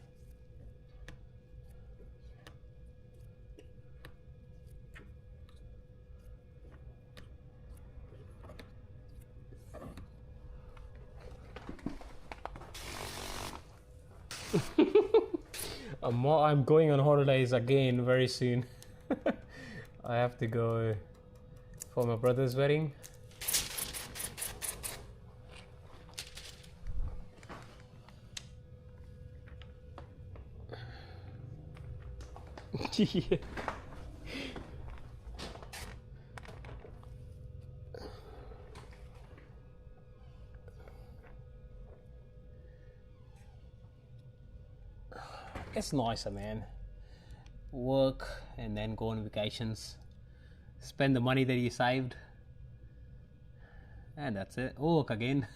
I'm going on holidays again very soon. I have to go for my brother's wedding. Yeah. It's nicer, man. Work and then go on vacations. Spend the money that you saved. And that's it. Work again.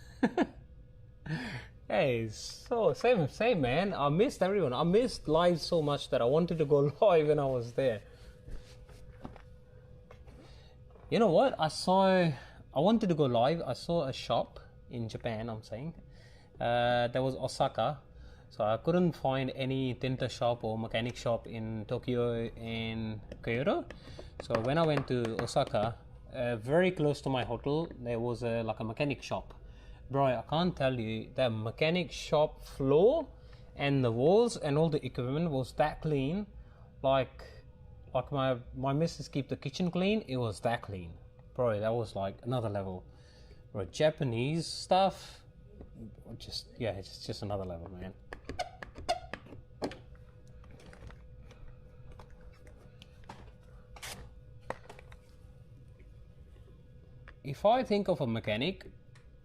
Hey, so same man. I missed everyone. I missed live so much that I wanted to go live when I was there. You know what? I wanted to go live. I saw a shop in Japan, I'm saying. There was Osaka. So I couldn't find any tinter shop or mechanic shop in Tokyo and Kyoto. So when I went to Osaka, very close to my hotel, there was like a mechanic shop. Bro, I can't tell you, the mechanic shop floor and the walls and all the equipment was that clean. Like my missus keep the kitchen clean, it was that clean. bro, that was like another level. Bro, Japanese stuff, just, yeah, it's just another level, man. If I think of a mechanic,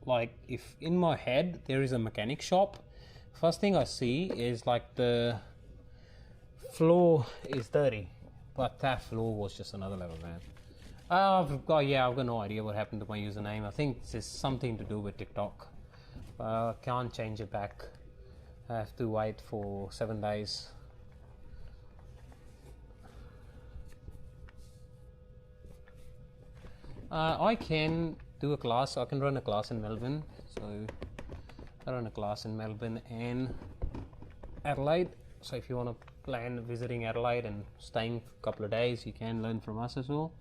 like if in my head there is a mechanic shop, first thing I see is like the floor is dirty, but that floor was just another level, man. I've got no idea what happened to my username. I think it's something to do with TikTok. I can't change it back. I have to wait for 7 days. I can do a class. I can run a class in Melbourne. So I run a class in Melbourne and Adelaide. So if you want to plan visiting Adelaide and staying for a couple of days, you can learn from us as well.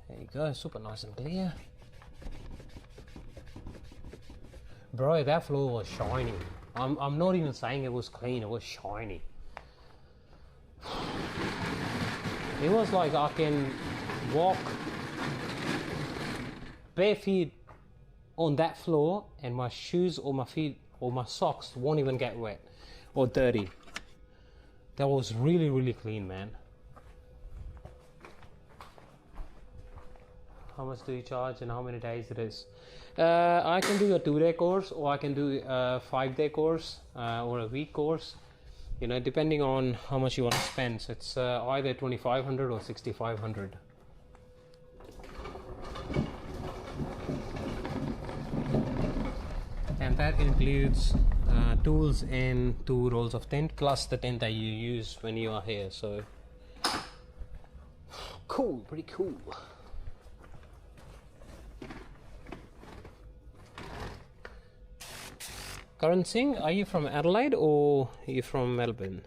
There you go, super nice and clear. Bro, that floor was shiny. I'm not even saying it was clean, it was shiny. It was like I can walk bare feet on that floor and my shoes or my feet or my socks won't even get wet or dirty. That was really clean, man. How much do you charge and how many days it is? I can do a 2-day course, or I can do a 5-day course, or a week course, you know, depending on how much you want to spend. So it's either 2,500 or 6,500. And that includes tools and 2 rolls of tint plus the tint that you use when you are here. So cool, pretty cool. Karan Singh, are you from Adelaide or are you from Melbourne?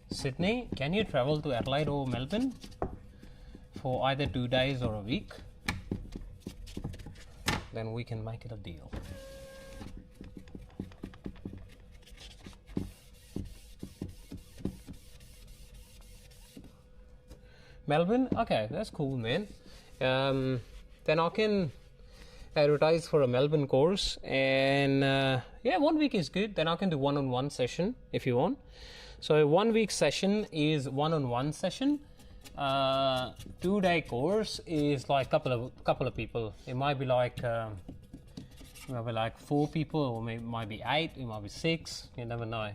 Sydney, can you travel to Adelaide or Melbourne for either 2 days or a week? Then we can make it a deal. Melbourne? Okay, that's cool, man. Then I can advertise for a Melbourne course, and yeah, 1 week is good. Then I can do one-on-one session if you want. So 1 week session is one-on-one session. 2-day course is like couple of people. It might be like 4 people, or maybe might be 8. It might be 6. You never know.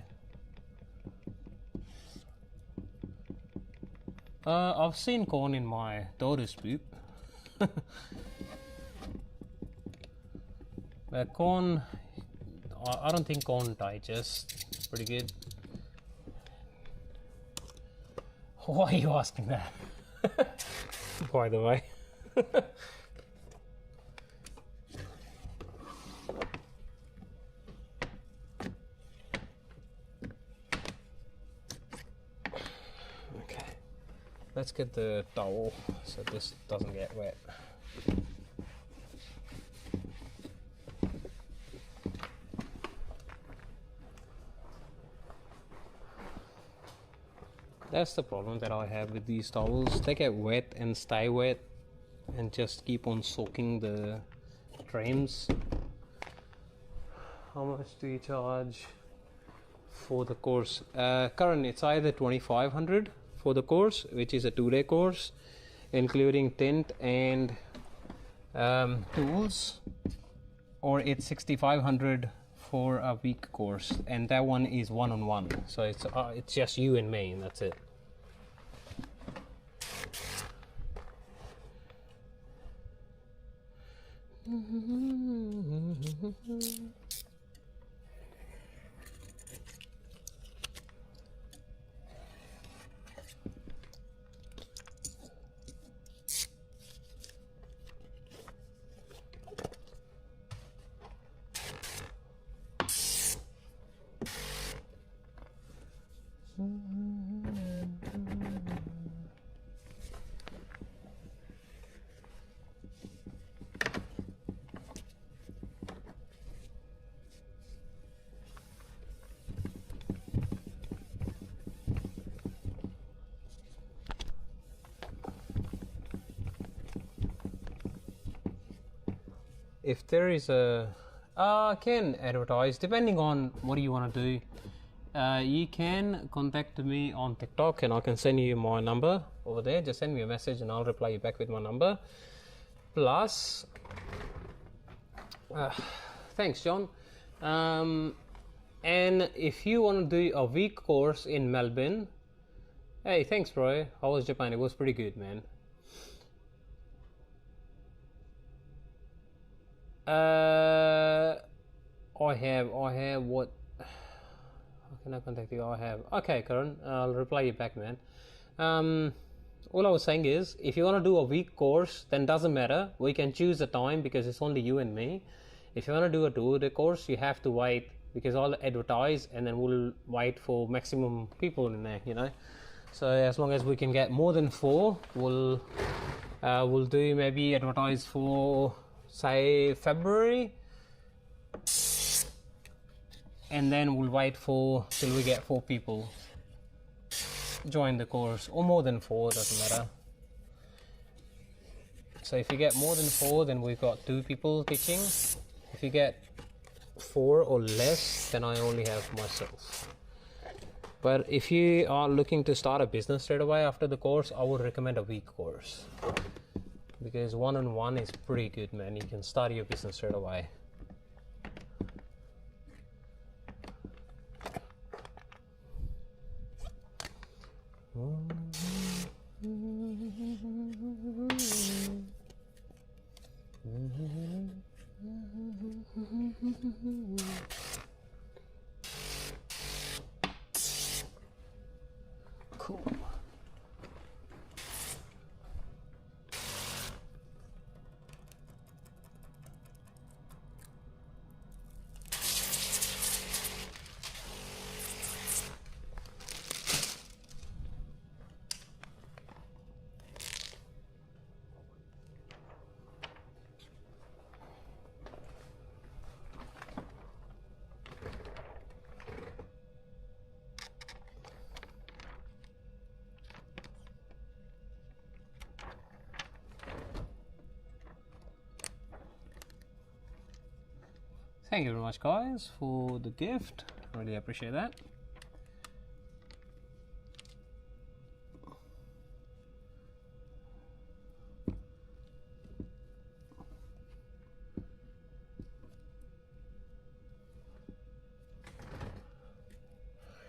I've seen corn in my daughter's poop. Corn, I don't think corn digests pretty good. Why are you asking that? By the way. Okay, let's get the towel so this doesn't get wet. That's the problem that I have with these towels. They get wet and stay wet and just keep on soaking the trims. How much do you charge for the course? Currently it's either 2,500 for the course, which is a 2-day course, including tint and tools, or it's 6,500 for a week course, and that one is one-on-one. So it's just you and me, and that's it. if there is a can advertise depending on what you want to do. You can contact me on TikTok and I can send you my number over there. Just send me a message and I'll reply you back with my number. Plus, thanks John. And if you want to do a week course in Melbourne, hey, thanks bro. How was Japan? It was pretty good, man. I have what? How can I contact you? I have. Okay, Karan, I'll reply you back, man. All I was saying is, if you want to do a week course, then doesn't matter. We can choose a time because it's only you and me. If you want to do a 2-day course, you have to wait because I'll advertise and then we'll wait for maximum people in there, you know. So as long as we can get more than 4, we'll do maybe advertise for say February, and then we'll wait for till we get 4 people join the course, or more than 4, doesn't matter. So if you get more than 4, then we've got 2 people teaching. If you get 4 or less, then I only have myself. But if you are looking to start a business straight away after the course, I would recommend a week course, because one-on-one is pretty good, man. You can start your business straight away. Cool. Thank you very much, guys, for the gift. Really appreciate that.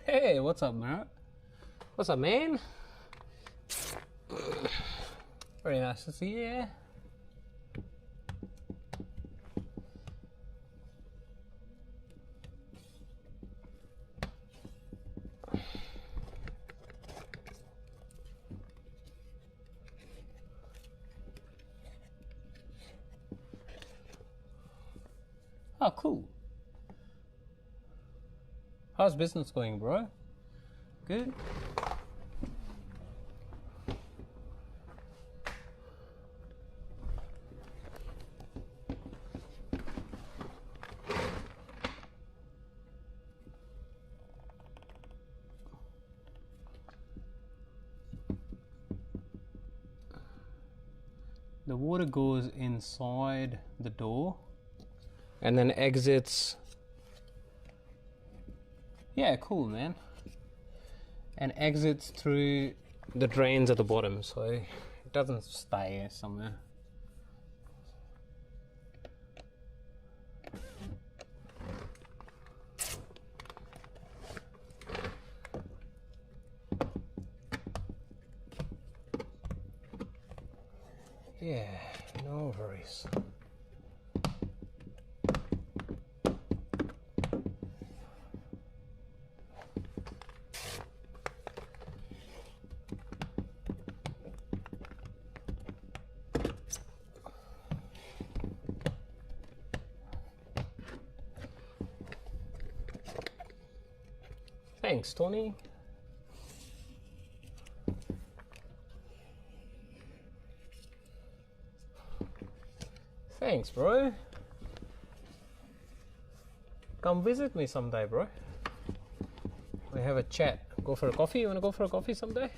Hey, what's up, man? What's up, man? Very nice to see you. Oh, cool. How's business going, bro? Good? The water goes inside the door and then exits. Yeah, cool, man. And exits through the drains at the bottom, so it doesn't stay somewhere. Yeah, no worries. Thanks, Tony. Thanks, bro. Come visit me someday, bro. We have a chat. Go for a coffee? You wanna go for a coffee someday?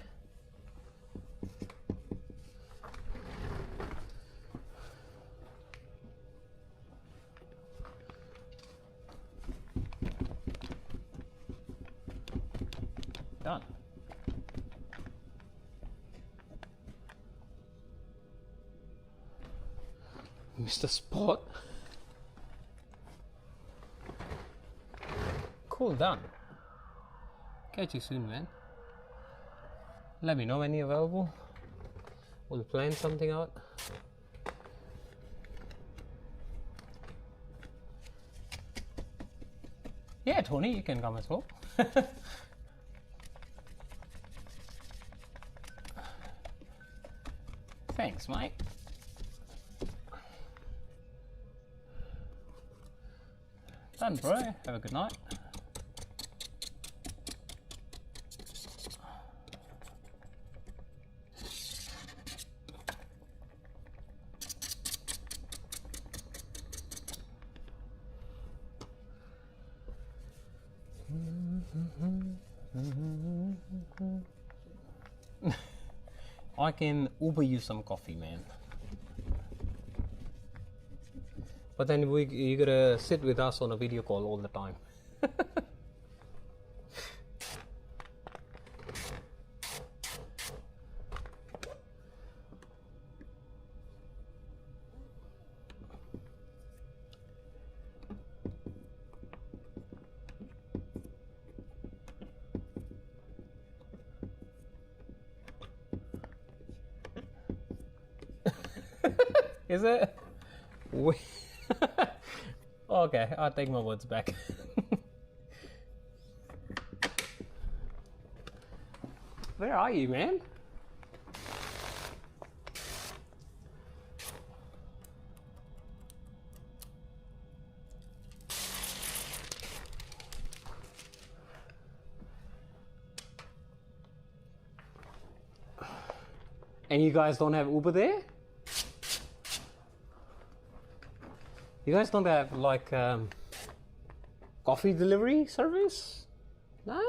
Mr. Spot. Cool, done. Catch you soon, man. Let me know when you're available. We'll plan something out. Yeah, Tony, you can come as well. Thanks, mate. Done, bro. Have a good night. I can Uber you some coffee, man. But then you gotta sit with us on a video call all the time. Is it? Okay, I'll take my words back. Where are you, man? And you guys don't have Uber there? You guys don't have like coffee delivery service? No?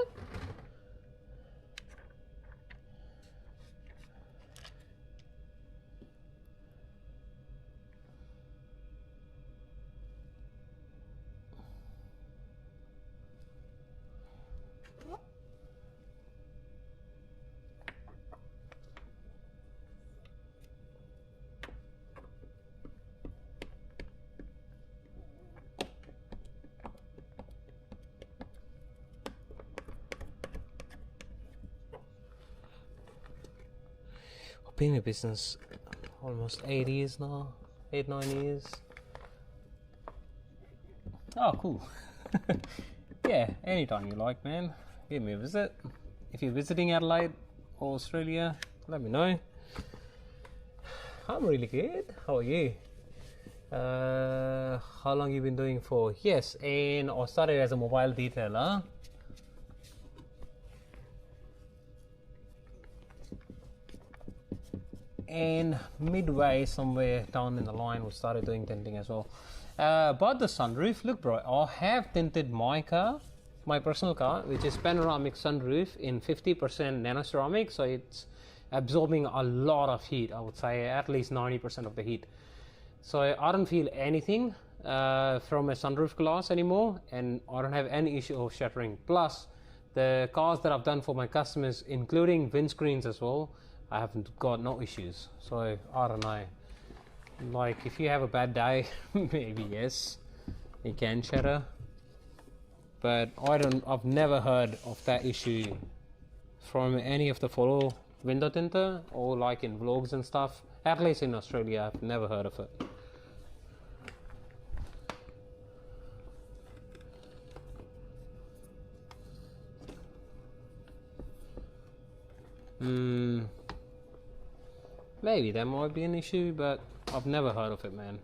Been in business almost 8 years now, 8-9 years. Oh, cool. Yeah, anytime you like, man. Give me a visit. If you're visiting Adelaide or Australia, let me know. I'm really good. How are you? How long you been doing for? Yes, and I started as a mobile detailer. And midway somewhere down in the line we started doing tinting as well. About the sunroof, look bro, I have tinted my car, my personal car, which is panoramic sunroof in 50% nano ceramic, so it's absorbing a lot of heat. I would say at least 90% of the heat, so I don't feel anything from a sunroof glass anymore, and I don't have any issue of shattering. Plus the cars that I've done for my customers, including windscreens as well, I haven't got no issues. So I don't know, like if you have a bad day, maybe yes, it can shatter, but I've never heard of that issue from any of the photo window tinter or like in vlogs and stuff. At least in Australia, I've never heard of it. Maybe that might be an issue, but I've never heard of it, man.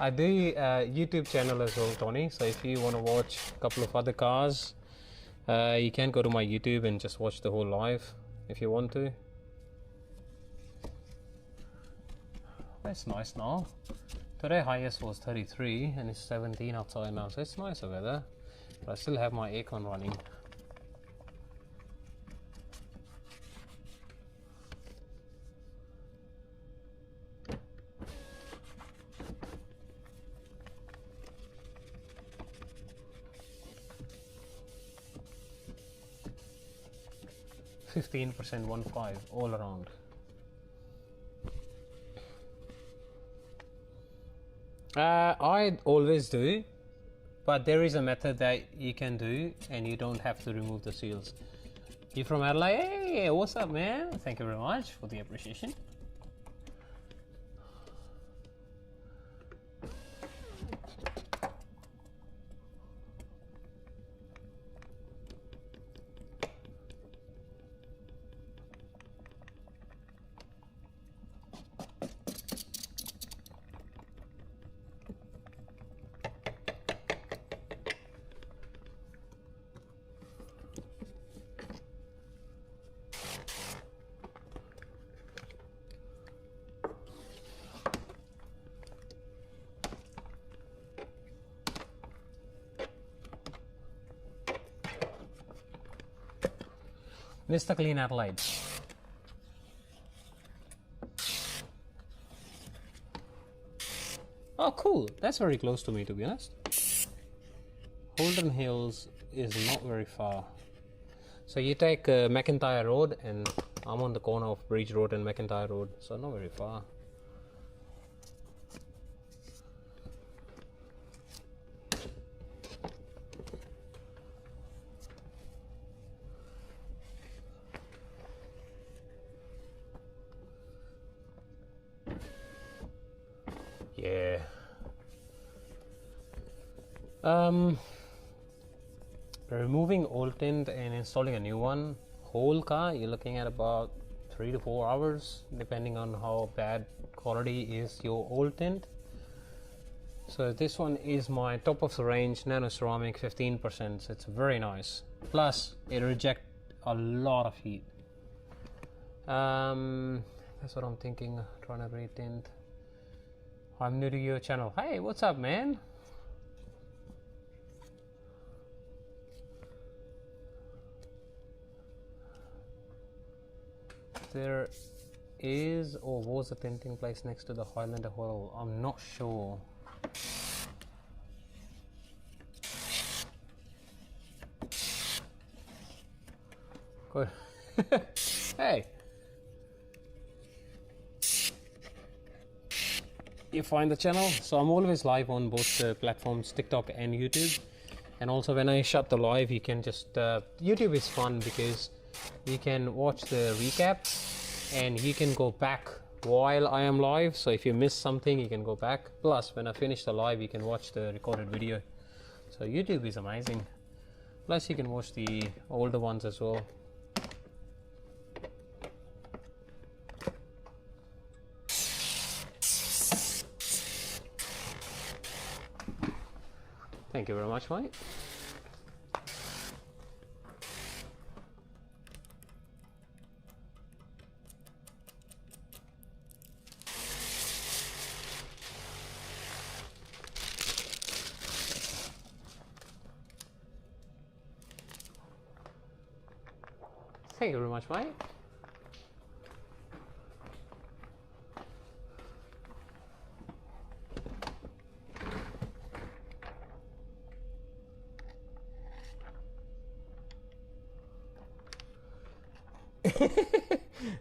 I do YouTube channel as well, Tony, so if you want to watch a couple of other cars, you can go to my YouTube and just watch the whole live if you want to. That's nice now. Today highest was 33 and it's 17 outside now, so it's nicer weather, but I still have my aircon running. 15%, 1.5 all around. I always do, but there is a method that you can do and you don't have to remove the seals. You from Adelaide? Hey, what's up, man? Thank you very much for the appreciation. Mr Clean Adelaide. Oh, cool. That's very close to me, to be honest. Holden Hills is not very far. So you take McIntyre Road, and I'm on the corner of Bridge Road and McIntyre Road, so not very far. Yeah. Removing old tint and installing a new one, whole car, you're looking at about 3 to 4 hours, depending on how bad quality is your old tint. So this one is my top of the range nano ceramic 15%, so it's very nice. Plus it rejects a lot of heat. That's what I'm thinking, trying to retint. I'm new to your channel. Hey, what's up, man? There is or was a tinting place next to the Highlander Hall. I'm not sure. Good. Hey. You find the channel, so I'm always live on both platforms, TikTok and YouTube. And also when I shut the live, you can just YouTube is fun because you can watch the recap and you can go back while I am live. So if you miss something, you can go back. Plus when I finish the live, you can watch the recorded video. So YouTube is amazing. Plus you can watch the older ones as well. Thank you very much, mate. Thank you very much, mate.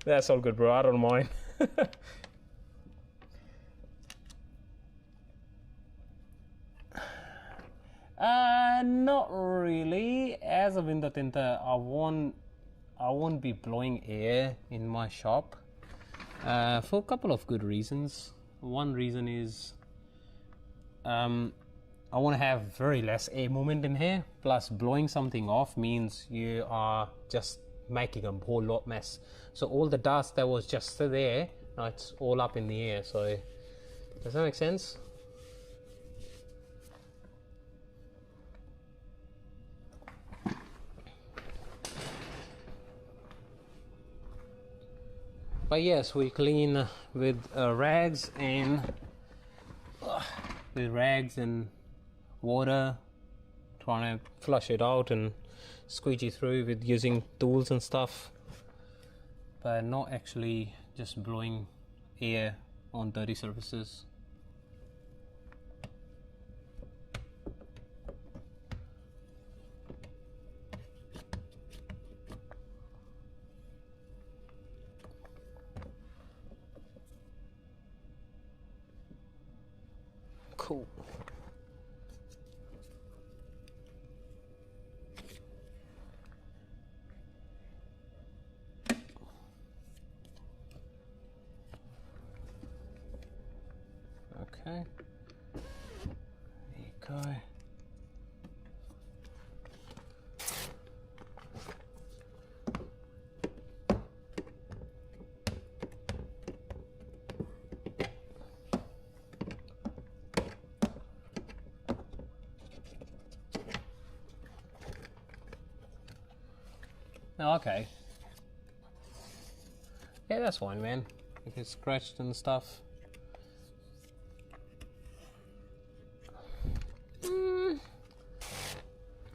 That's all good, bro. I don't mind. Not really. As a window tinter, I won't be blowing air in my shop for a couple of good reasons. One reason is I want to have very less air movement in here. Plus, blowing something off means you are just making a whole lot mess. So all the dust that was just there, now it's all up in the air. So does that make sense? But yes, we clean with rags and water, trying to flush it out and squeegee through with using tools and stuff, but not actually just blowing air on dirty surfaces. cool. Okay. There you go. Okay. Yeah, that's fine, man. If it's scratched and stuff.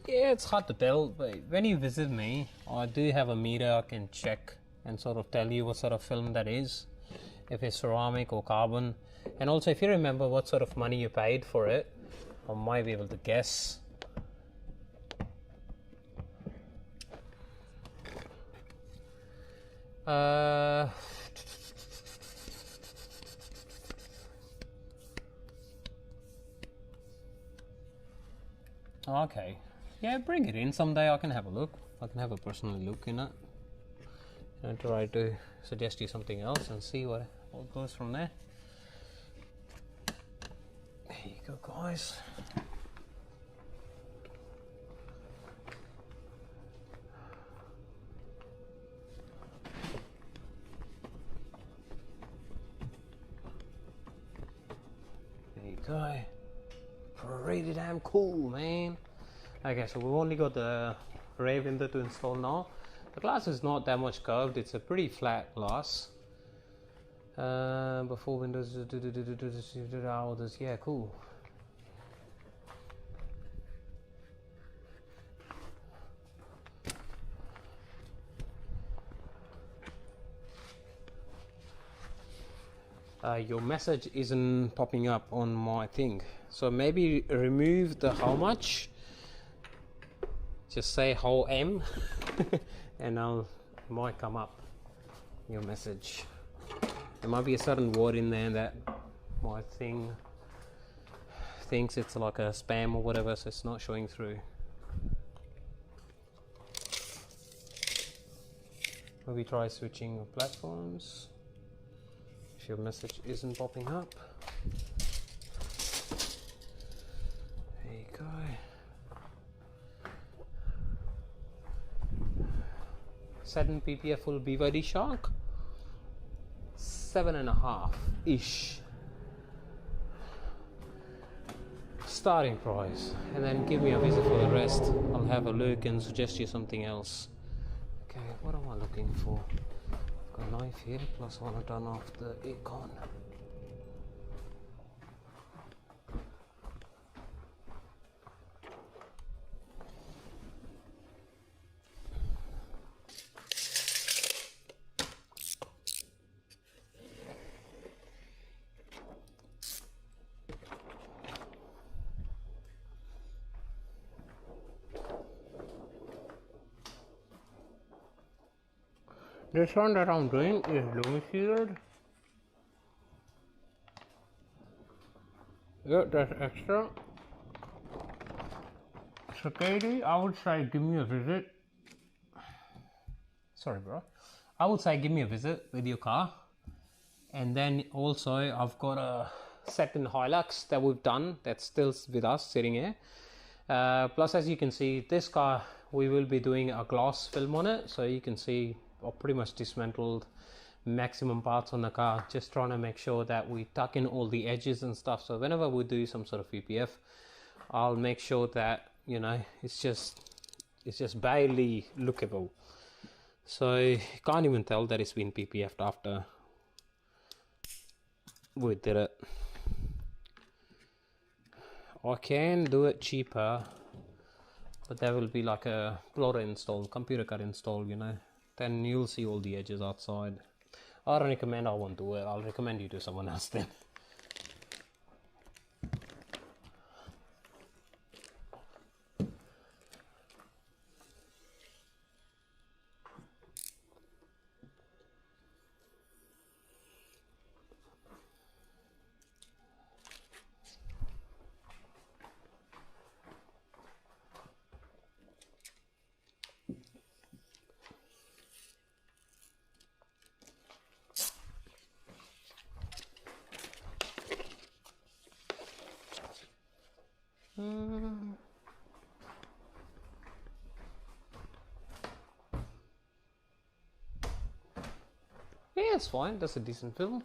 Yeah, it's hard to tell, but when you visit me, I do have a meter I can check and sort of tell you what sort of film that is, if it's ceramic or carbon. And also, if you remember what sort of money you paid for it, I might be able to guess. Okay. Yeah, bring it in someday. I can have a look. I can have a personal look in it and try to suggest you something else and see what goes from there. There you go, guys. There you go. Pretty damn cool, man. Okay, so we've only got the rear window to install now. The glass is not that much curved, it's a pretty flat glass. Before windows, yeah, cool. Your message isn't popping up on my thing, so maybe remove the how much. Just say how M and it might come up your message. There might be a certain word in there that my thing thinks it's like a spam or whatever, so it's not showing through. Maybe try switching platforms if your message isn't popping up. There you go. Sudden PPF full BYD Shark 7.5 ish starting price, and then give me a visit for the rest. I'll have a look and suggest you something else. Okay, what am I looking for? I've got a knife here, plus I want to turn off the aircon. This one that I'm doing is Lumi sealed. Yeah, that's extra. So Katie, I would say give me a visit. Sorry bro. I would say give me a visit with your car. And then also I've got a second Hilux that we've done that's still with us sitting here. Plus, as you can see, this car we will be doing a glass film on it, so you can see I've pretty much dismantled maximum parts on the car, just trying to make sure that we tuck in all the edges and stuff. So whenever we do some sort of PPF, I'll make sure that, you know, it's just barely lookable, so you can't even tell that it's been PPF'd after we did it. I can do it cheaper, but there will be like a plotter install, computer card install, you know, then you'll see all the edges outside. I don't recommend, I won't do it. I'll recommend you to someone else then. Yeah, it's fine. That's a decent film.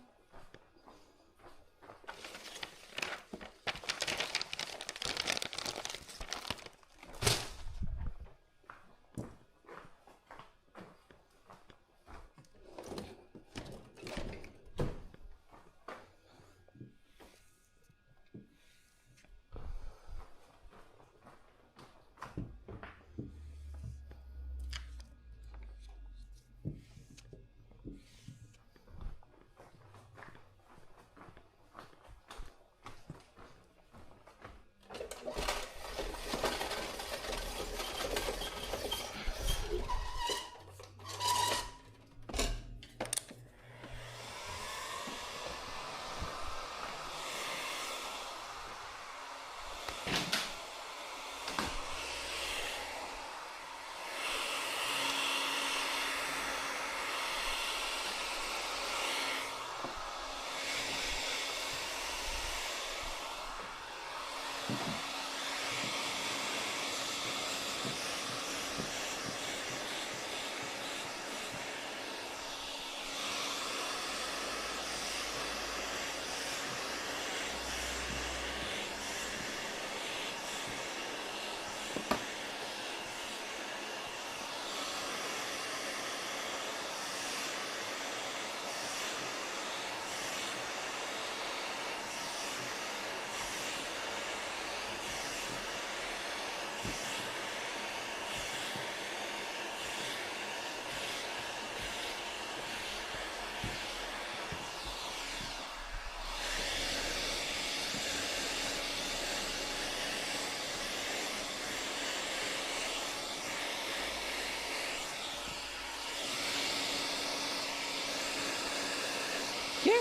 Yeah.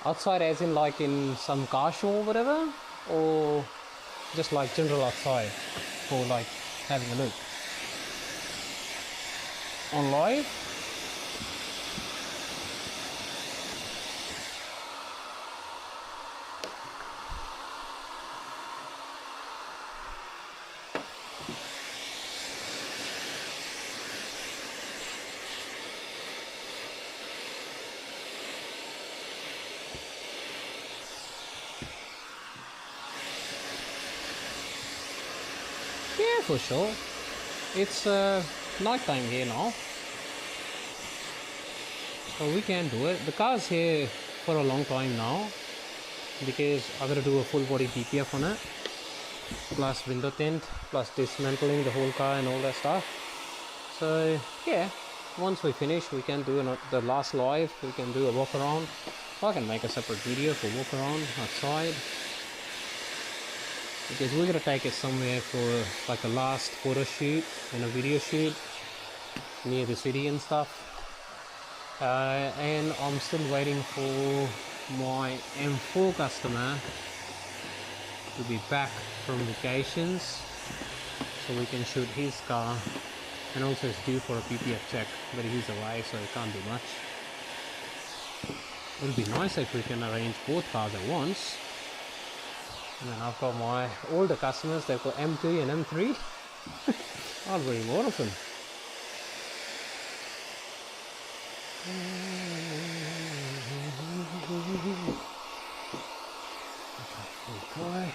Outside as in like in some car show or whatever? Or just like general outside for like having a look? On live? Yeah, for sure. It's night time here now, so we can do it. The car's here for a long time now because I gotta do a full body DPF on it, plus window tint, plus dismantling the whole car and all that stuff. So yeah, once we finish, we can do the last live. We can do a walk around. I can make a separate video for walk around outside, because we're gonna take it somewhere for like a last photo shoot and a video shoot near the city and stuff. And I'm still waiting for my M4 customer to be back from vacations so we can shoot his car, and also it's due for a PPF check, but he's away so he can't do much. It'll be nice if we can arrange both cars at once. And then I've got my older customers, they've got M2 and M3. I'll bring more of them. Okay.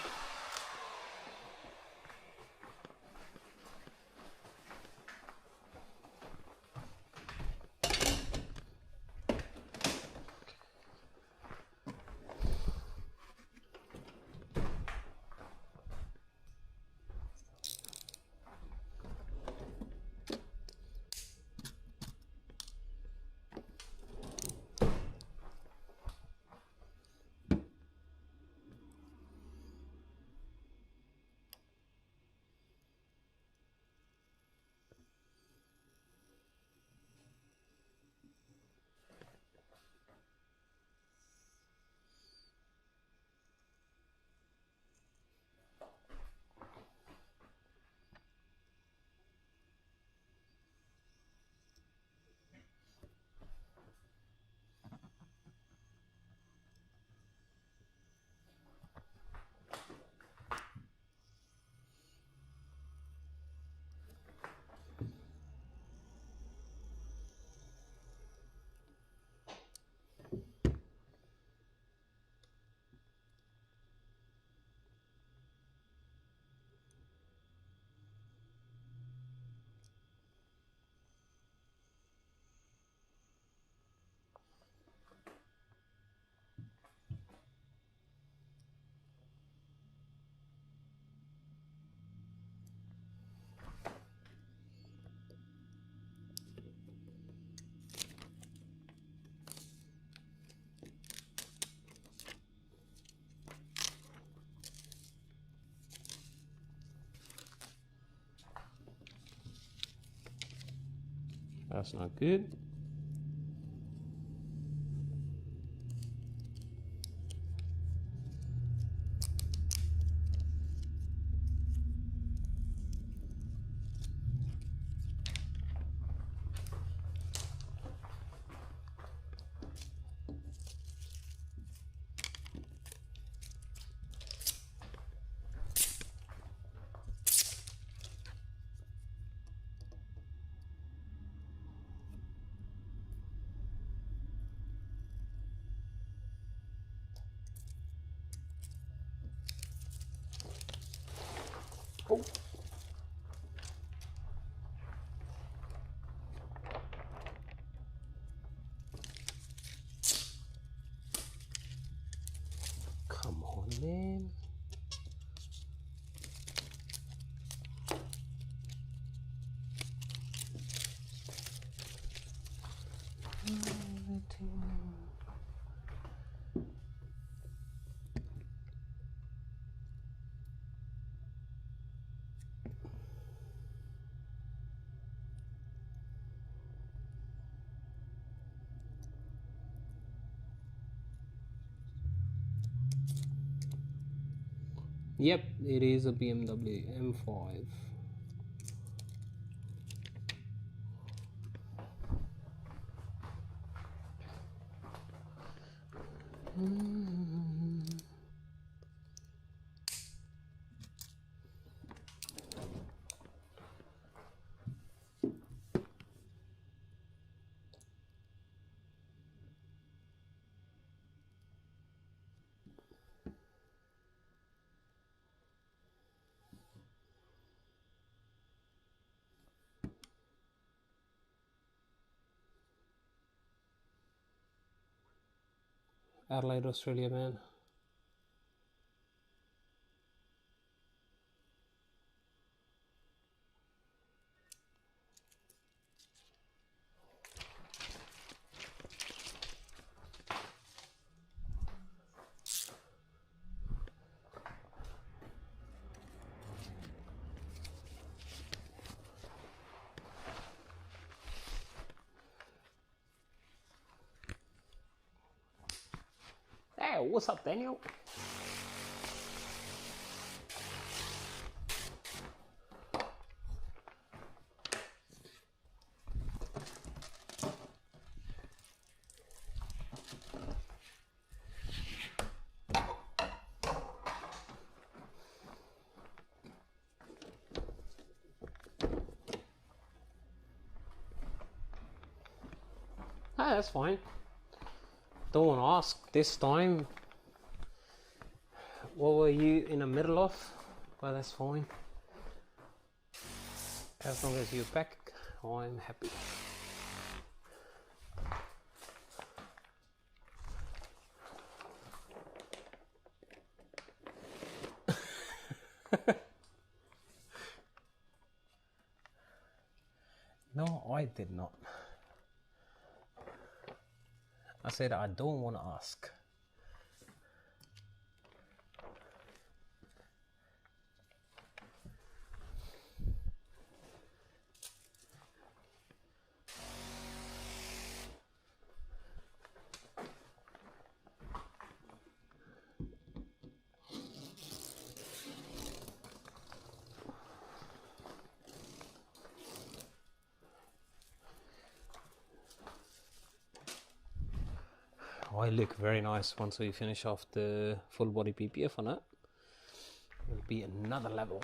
That's not good. Oh. Come on, man. Yep, it is a BMW M5. Adelaide, Australia, man. Hey, what's up, Daniel? Ah, that's fine. Don't want to ask this time. What were you in the middle of? Well, that's fine. As long as you're back, I'm happy. No, I did not. I said I don't want to ask. I look very nice once we finish off the full body PPF on it. It'll be another level.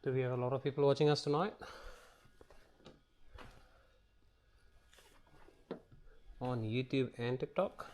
Do we have a lot of people watching us tonight? On YouTube and TikTok?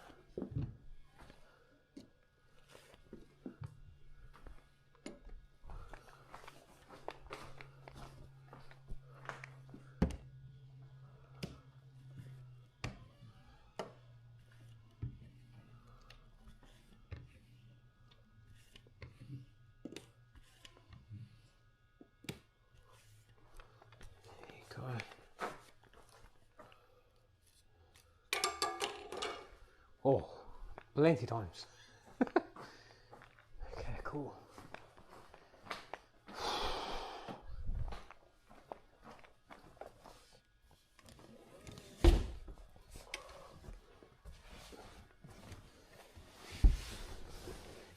Oh, plenty times. Okay, cool.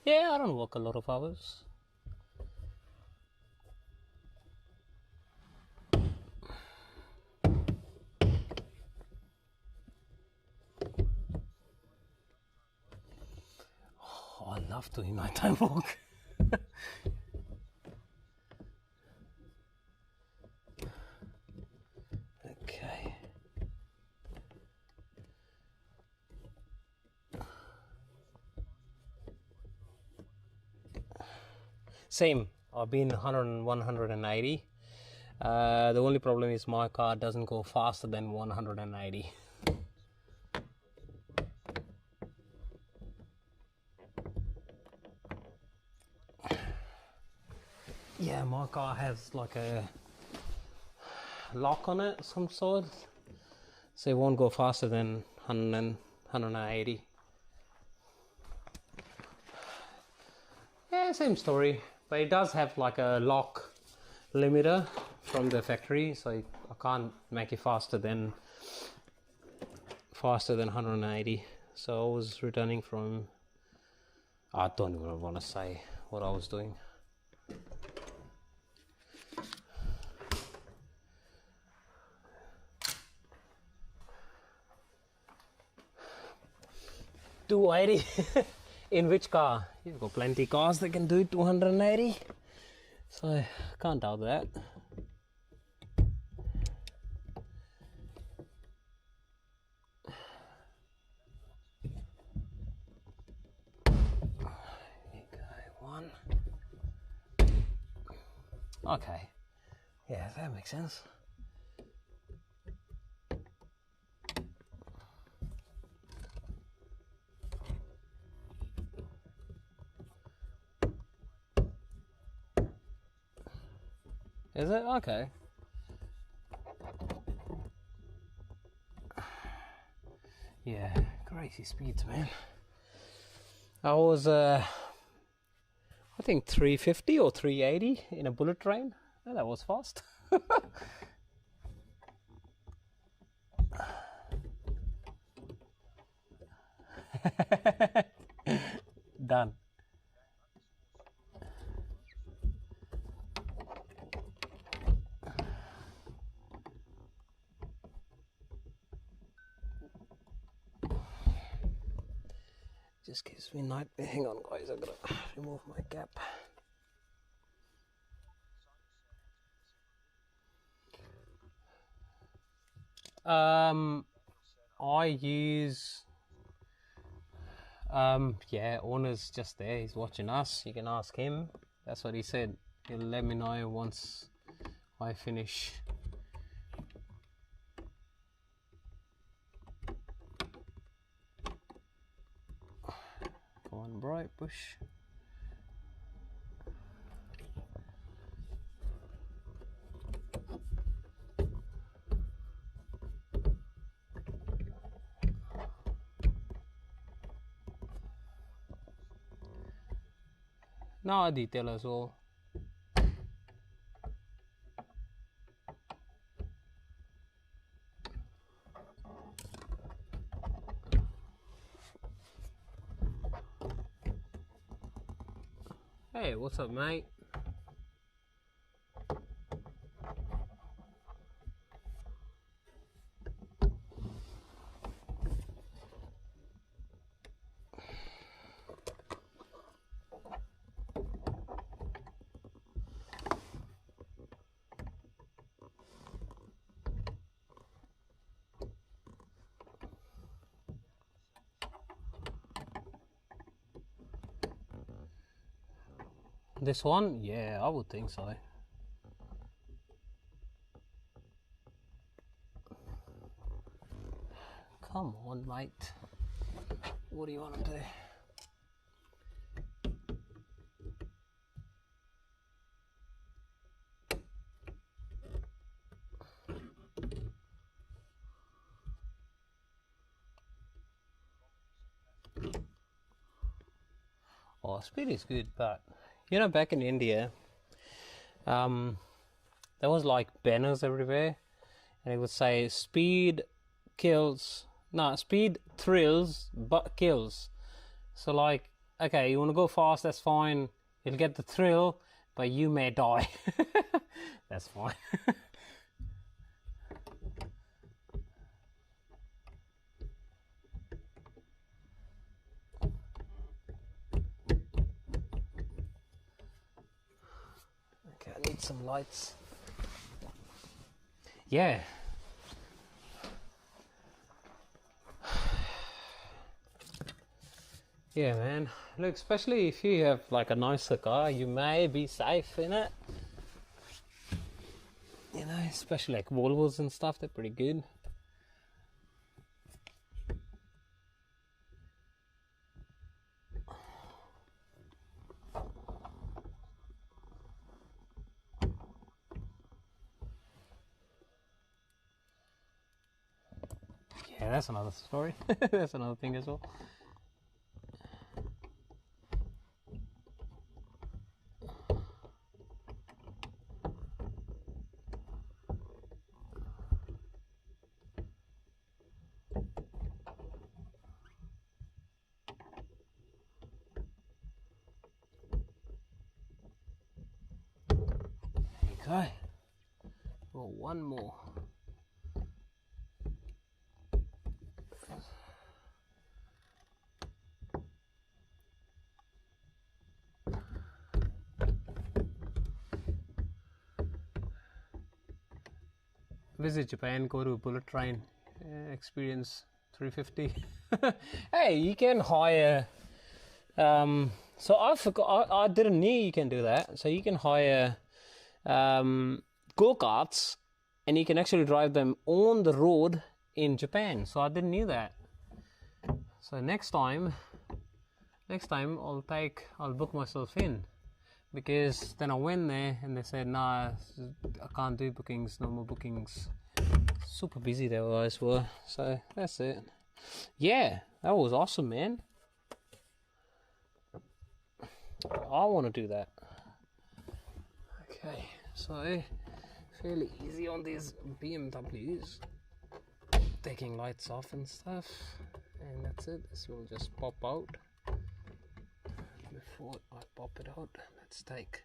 Yeah, I don't work a lot of hours. I love doing nighttime walk. Okay. Same. I've been 100, 180. The only problem is my car doesn't go faster than 180. Yeah, my car has like a lock on it, some sort, so it won't go faster than 180. Yeah, same story, but it does have like a lock limiter from the factory, so I can't make it faster than 180. So I was returning from, I don't even want to say what I was doing. $280. In which car? You've got plenty cars that can do 280, so I can't doubt that. Okay, one. Okay, yeah, that makes sense. Is it? Okay. Yeah, crazy speeds, man. I was, I think 350 or 380 in a bullet train. Oh, that was fast. Done. Just gives me night. Hang on, guys. I gotta remove my cap. I use. Yeah, owner's just there. He's watching us. You can ask him. That's what he said. He'll let me know once I finish. Come on, bright push. Now a detail as well. Hey, what's up, mate? This one? Yeah, I would think so. Come on, mate. What do you want to do? Oh, speed is good, but you know, back in India, there was like banners everywhere, and it would say speed kills, no, speed thrills but kills. So like, okay, you want to go fast, that's fine, you'll get the thrill, but you may die. That's fine. Okay, I need some lights. Yeah. Yeah, man. Look, especially if you have like a nicer car, you may be safe in it. You know, especially like Volvos and stuff, they're pretty good. Yeah, that's another story. That's another thing as well. Okay. Well, one more. Visit Japan, go to a bullet train, experience 350. Hey, you can hire. So I forgot. I didn't know you can do that. So you can hire go-karts, and you can actually drive them on the road in Japan. So I didn't know that. So next time I'll book myself in, because then I went there and they said, nah, I can't do bookings, no more bookings. Super busy they guys were. So that's it. Yeah, that was awesome, man. I want to do that. Okay, so fairly easy on these BMWs, taking lights off and stuff, and that's it. This will just pop out. Before I pop it out, let's take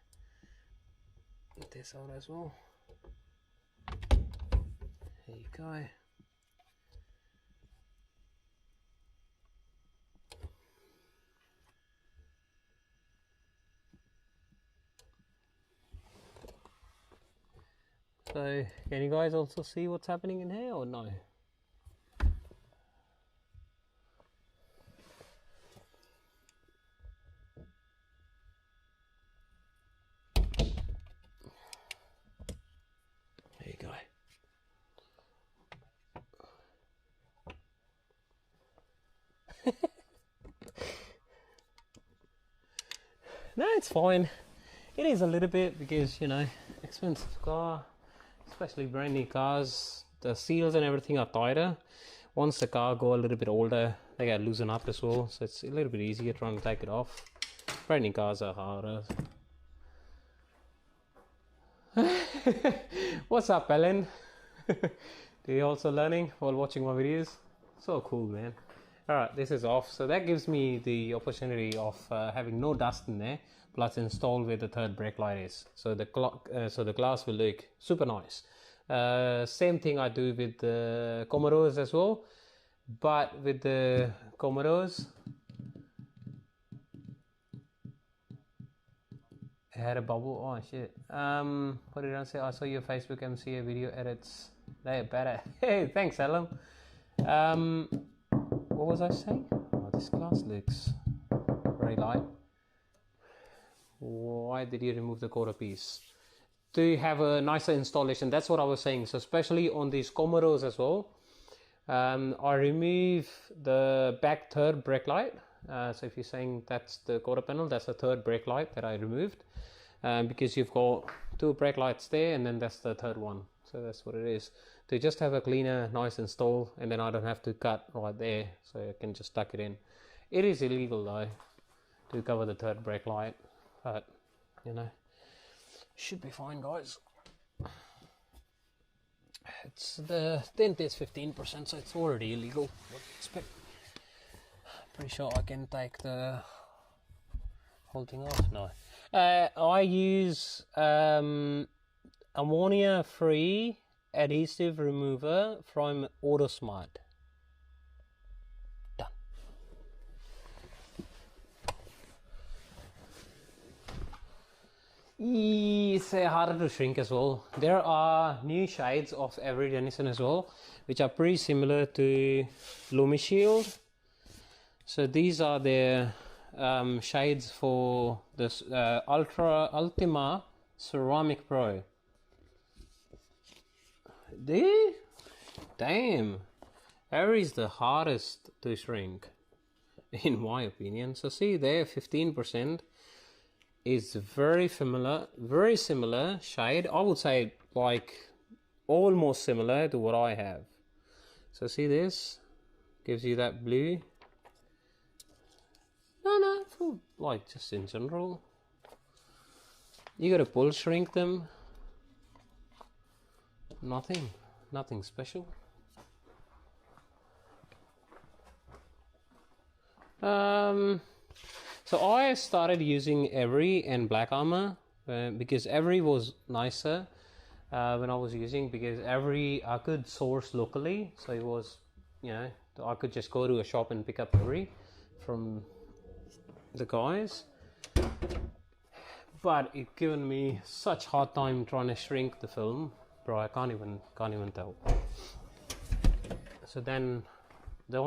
this out as well. There you go. So, can you guys also see what's happening in here or no? There you go. No, it's fine. It is a little bit because, you know, expensive car, especially brand new cars, the seals and everything are tighter. Once the car go a little bit older, they get loosen up as well, so it's a little bit easier trying to take it off. Brand new cars are harder. What's up, Ellen? Do you also learning while watching my videos? So cool, man. Alright, this is off, so that gives me the opportunity of having no dust in there, plus install where the third brake light is. So the glass will look super nice. Same thing I do with the Comoros as well, but with the Comoros, it had a bubble. Oh shit. What did I say? I saw your Facebook MCA video edits. They're better. Hey, thanks, Alan. What was I saying? Oh, this glass looks very light. Why did you remove the quarter piece? To have a nicer installation. That's what I was saying. So especially on these Comoros as well, I remove the back third brake light. So if you're saying that's the quarter panel, that's the third brake light that I removed, because you've got two brake lights there, and then that's the third one. So that's what it is. To just have a cleaner, nice install, and then I don't have to cut right there, so I can just tuck it in. It is illegal though to cover the third brake light, but you know, should be fine, guys. It's the tint is 15%, so it's already illegal. What do you expect? Pretty sure I can take the whole thing off. No, I use ammonia-free adhesive remover from Autosmart. Done. It's harder to shrink as well. There are new shades of Avery Dennison as well, which are pretty similar to Lumishield. So these are the shades for this Ultima Ceramic Pro. Damn, Avery's the hardest to shrink, in my opinion. So see there, 15% is very similar shade. I would say like almost similar to what I have. So see this gives you that blue. No, for like just in general. You gotta pull shrink them. Nothing special. So I started using Avery and Black Armor because Avery was nicer when I was using, because Avery I could source locally, so it was, you know, I could just go to a shop and pick up Avery from the guys. But it given me such hard time trying to shrink the film, bro. I can't even tell. So then the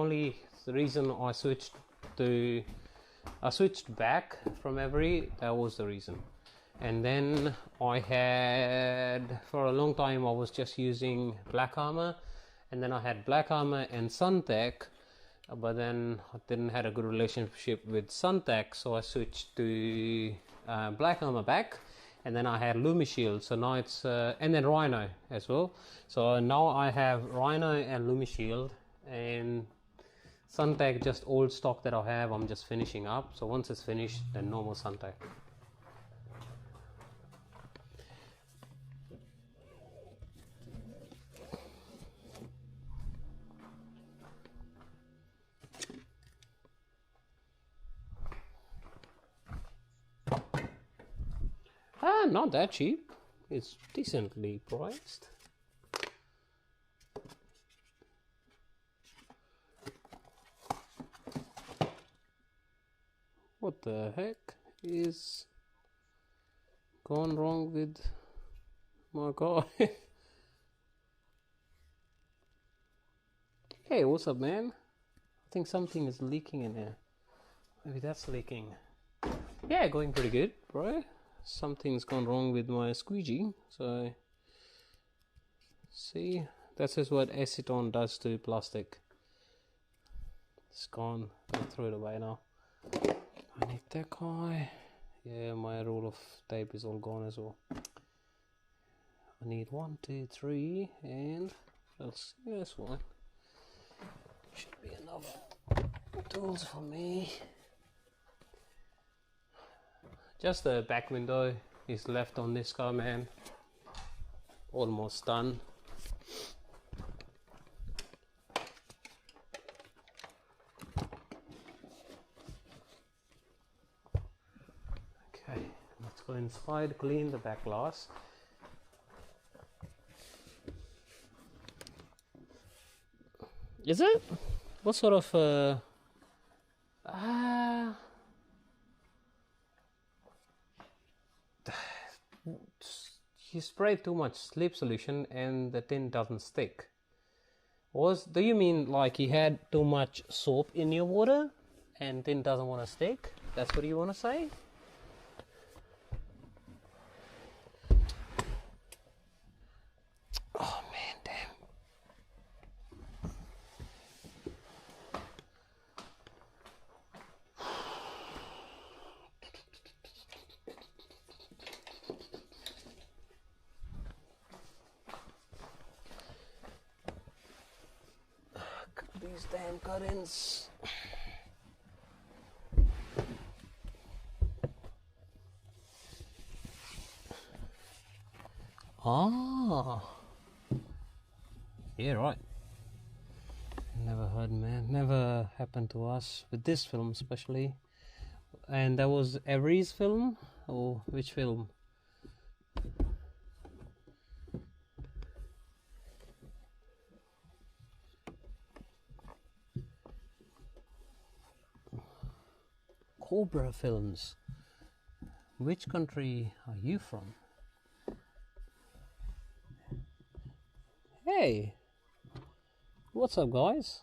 reason I switched back from Avery, that was the reason. And then I had, for a long time I was just using Black Armor, and then I had Black Armor and Suntech, but then I didn't have a good relationship with Suntech, so I switched to Black Armor back, and then I had Lumishield. So now it's and then Rhino as well. So now I have Rhino and Lumishield, and Suntech just old stock that I have. I'm just finishing up. So once it's finished, then no more Suntech. Not that cheap. It's decently priced. What the heck is gone wrong with my car? Hey, what's up, man? I think something is leaking in here. Maybe that's leaking. Yeah, going pretty good, bro. Something's gone wrong with my squeegee. So, see, that's just what acetone does to plastic. It's gone. I'll throw it away now. I need that guy. Yeah, my roll of tape is all gone as well. I need 1, 2, 3, and else. Yeah, that's one. Should be enough tools for me. Just the back window is left on this car, man. Almost done. Okay, let's go inside, clean the back glass. Is it? What sort of you spray too much sleep solution and the tint doesn't stick. Do you mean like you had too much soap in your water and tint doesn't want to stick? That's what you want to say? these damn curtains. Ah, yeah, right. Never heard, man. Never happened to us with this film, especially. And that was Avery's film, or which film? Cobra Films. Which country are you from? Hey, what's up, guys?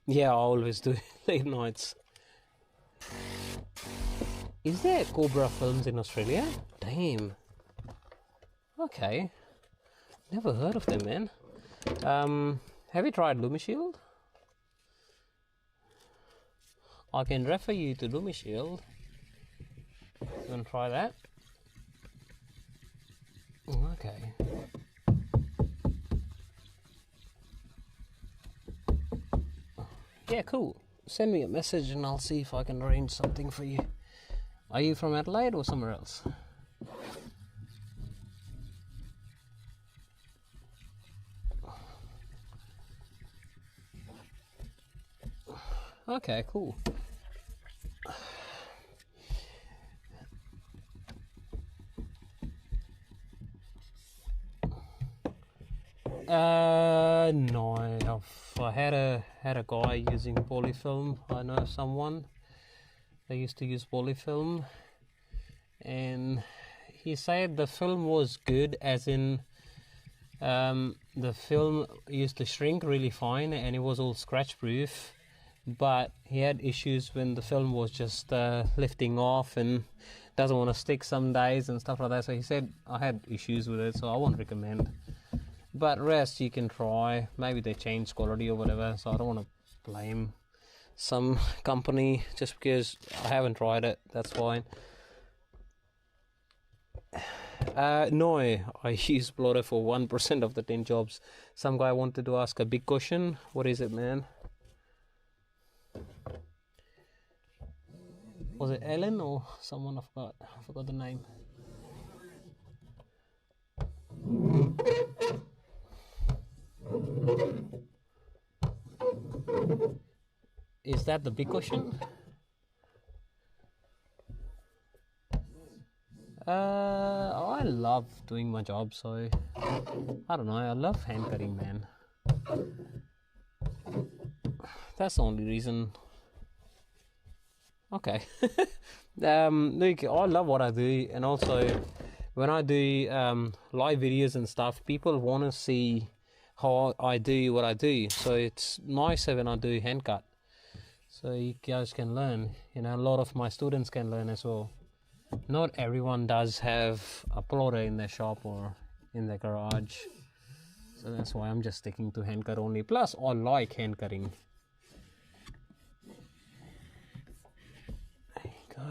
Yeah, I always do late nights. Is there Cobra Films in Australia? Damn. Okay. Never heard of them, man. Have you tried LumiShield? I can refer you to LumiShield. You want to try that? Okay. Yeah, cool. Send me a message and I'll see if I can arrange something for you. Are you from Adelaide or somewhere else? Okay, cool. No, I had a guy using polyfilm. I know someone. They used to use polyfilm, and he said the film was good, as in the film used to shrink really fine, and it was all scratch proof. But he had issues when the film was just lifting off and doesn't want to stick some days and stuff like that. So he said I had issues with it, so I won't recommend. But rest you can try. Maybe they changed quality or whatever, so I don't want to blame some company just because I haven't tried it. That's fine. No, I use Blotter for 1% of the 10 jobs. Some guy wanted to ask a big question. What is it, man? Was it Ellen or someone? I forgot the name. Is that the big question? I love doing my job, so I don't know. I love hand cutting, man. That's the only reason. Okay. Look, I love what I do, and also when I do live videos and stuff, people want to see how I do what I do. So it's nicer when I do hand cut, so you guys can learn. You know, a lot of my students can learn as well. Not everyone does have a plotter in their shop or in their garage, so that's why I'm just sticking to hand cut only. Plus, I like hand cutting. There you go.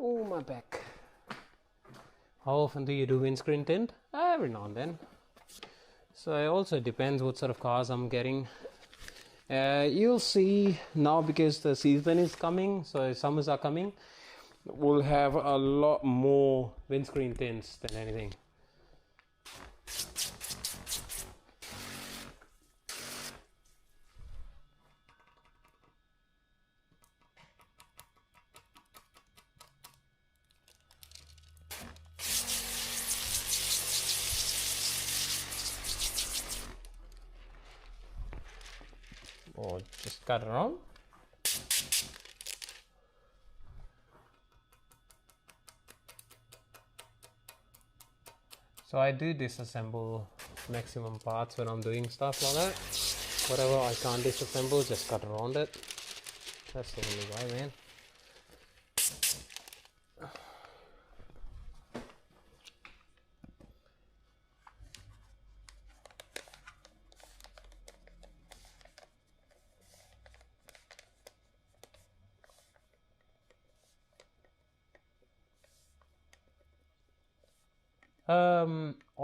Oh, my back. How often do you do windscreen tint? Every now and then. So it also depends what sort of cars I'm getting. You'll see now, because the season is coming, so summers are coming, we'll have a lot more windscreen tints than anything. Or just cut around. So I do disassemble maximum parts when I'm doing stuff like that. Whatever I can't disassemble, just cut around it. That's the only way, man.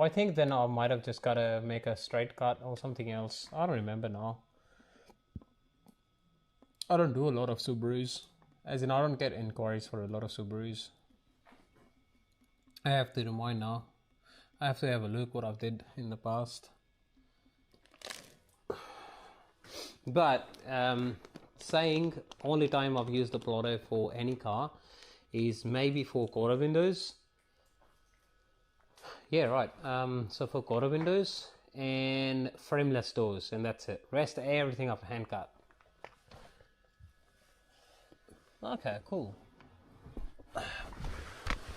I think then I might have just gotta make a straight cut or something else. I don't remember now. I don't do a lot of Subarus. As in, I don't get inquiries for a lot of Subarus. I have to remind now. I have to have a look what I've did in the past. But saying only time I've used the plotter for any car is maybe for quarter windows. Yeah, right. So for quarter windows and frameless doors, and that's it. Rest everything I've hand cut. Okay, cool.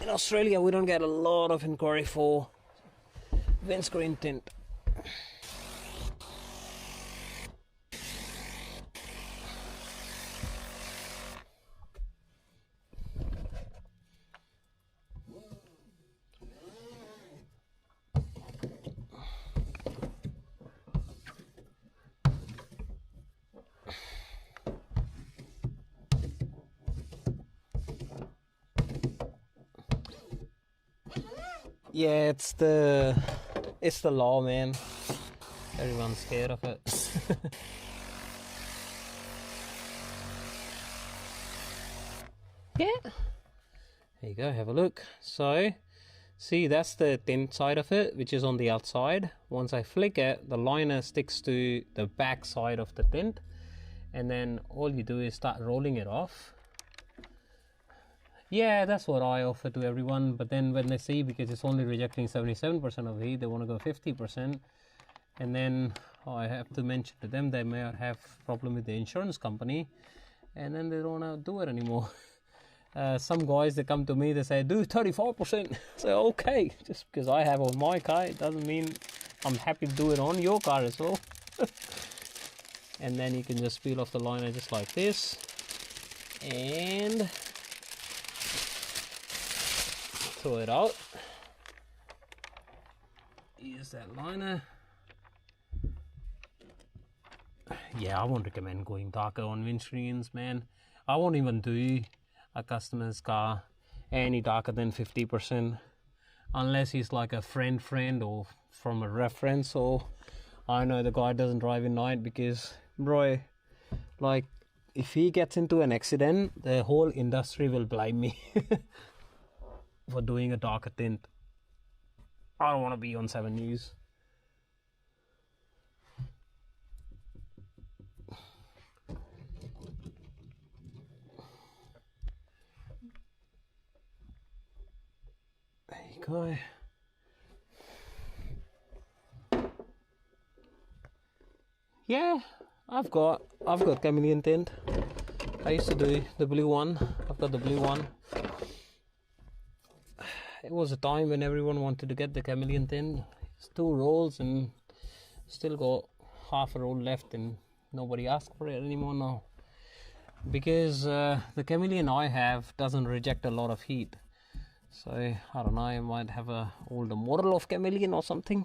In Australia, we don't get a lot of inquiry for windscreen tint. Yeah, it's the law, man. Everyone's scared of it. Yeah. There you go, have a look. So, see, that's the tint side of it, which is on the outside. Once I flick it, the liner sticks to the back side of the tint, and then all you do is start rolling it off. Yeah, that's what I offer to everyone, but then when they see, because it's only rejecting 77% of heat, they want to go 50%, and then I have to mention to them they may have problem with the insurance company, and then they don't want to do it anymore. Some guys, they come to me, they say, do 35%. I say, okay, just because I have on my car, it doesn't mean I'm happy to do it on your car as well. And then you can just peel off the liner just like this, and throw it out. Use that liner. Yeah, I won't recommend going darker on windscreens, man. I won't even do a customer's car any darker than 50%, unless he's like a friend or from a reference, or I know the guy doesn't drive at night, because bro, like, if he gets into an accident, the whole industry will blame me for doing a darker tint. I don't want to be on 7 News. There you go. Yeah, I've got chameleon tint. I used to do the blue one. I've got the blue one. It was a time when everyone wanted to get the chameleon tint. It's 2 rolls and still got half a roll left, and nobody asks for it anymore now, because the chameleon I have doesn't reject a lot of heat. So I don't know, I might have a older model of chameleon or something.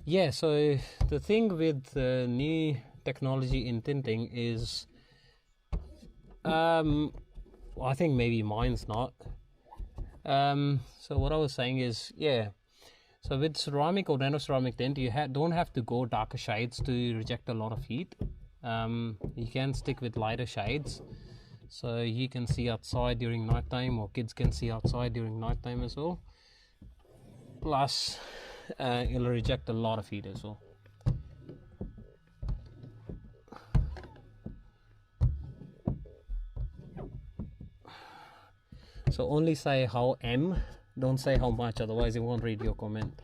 Yeah, so the thing with new technology in tinting is, I think maybe mine's not. So what I was saying is, yeah, so with ceramic or nanoceramic tint, you don't have to go darker shades to reject a lot of heat. You can stick with lighter shades, so you can see outside during nighttime, or kids can see outside during nighttime as well. Plus, it'll reject a lot of heat as well. So only say how M, don't say how much, otherwise it won't read your comment.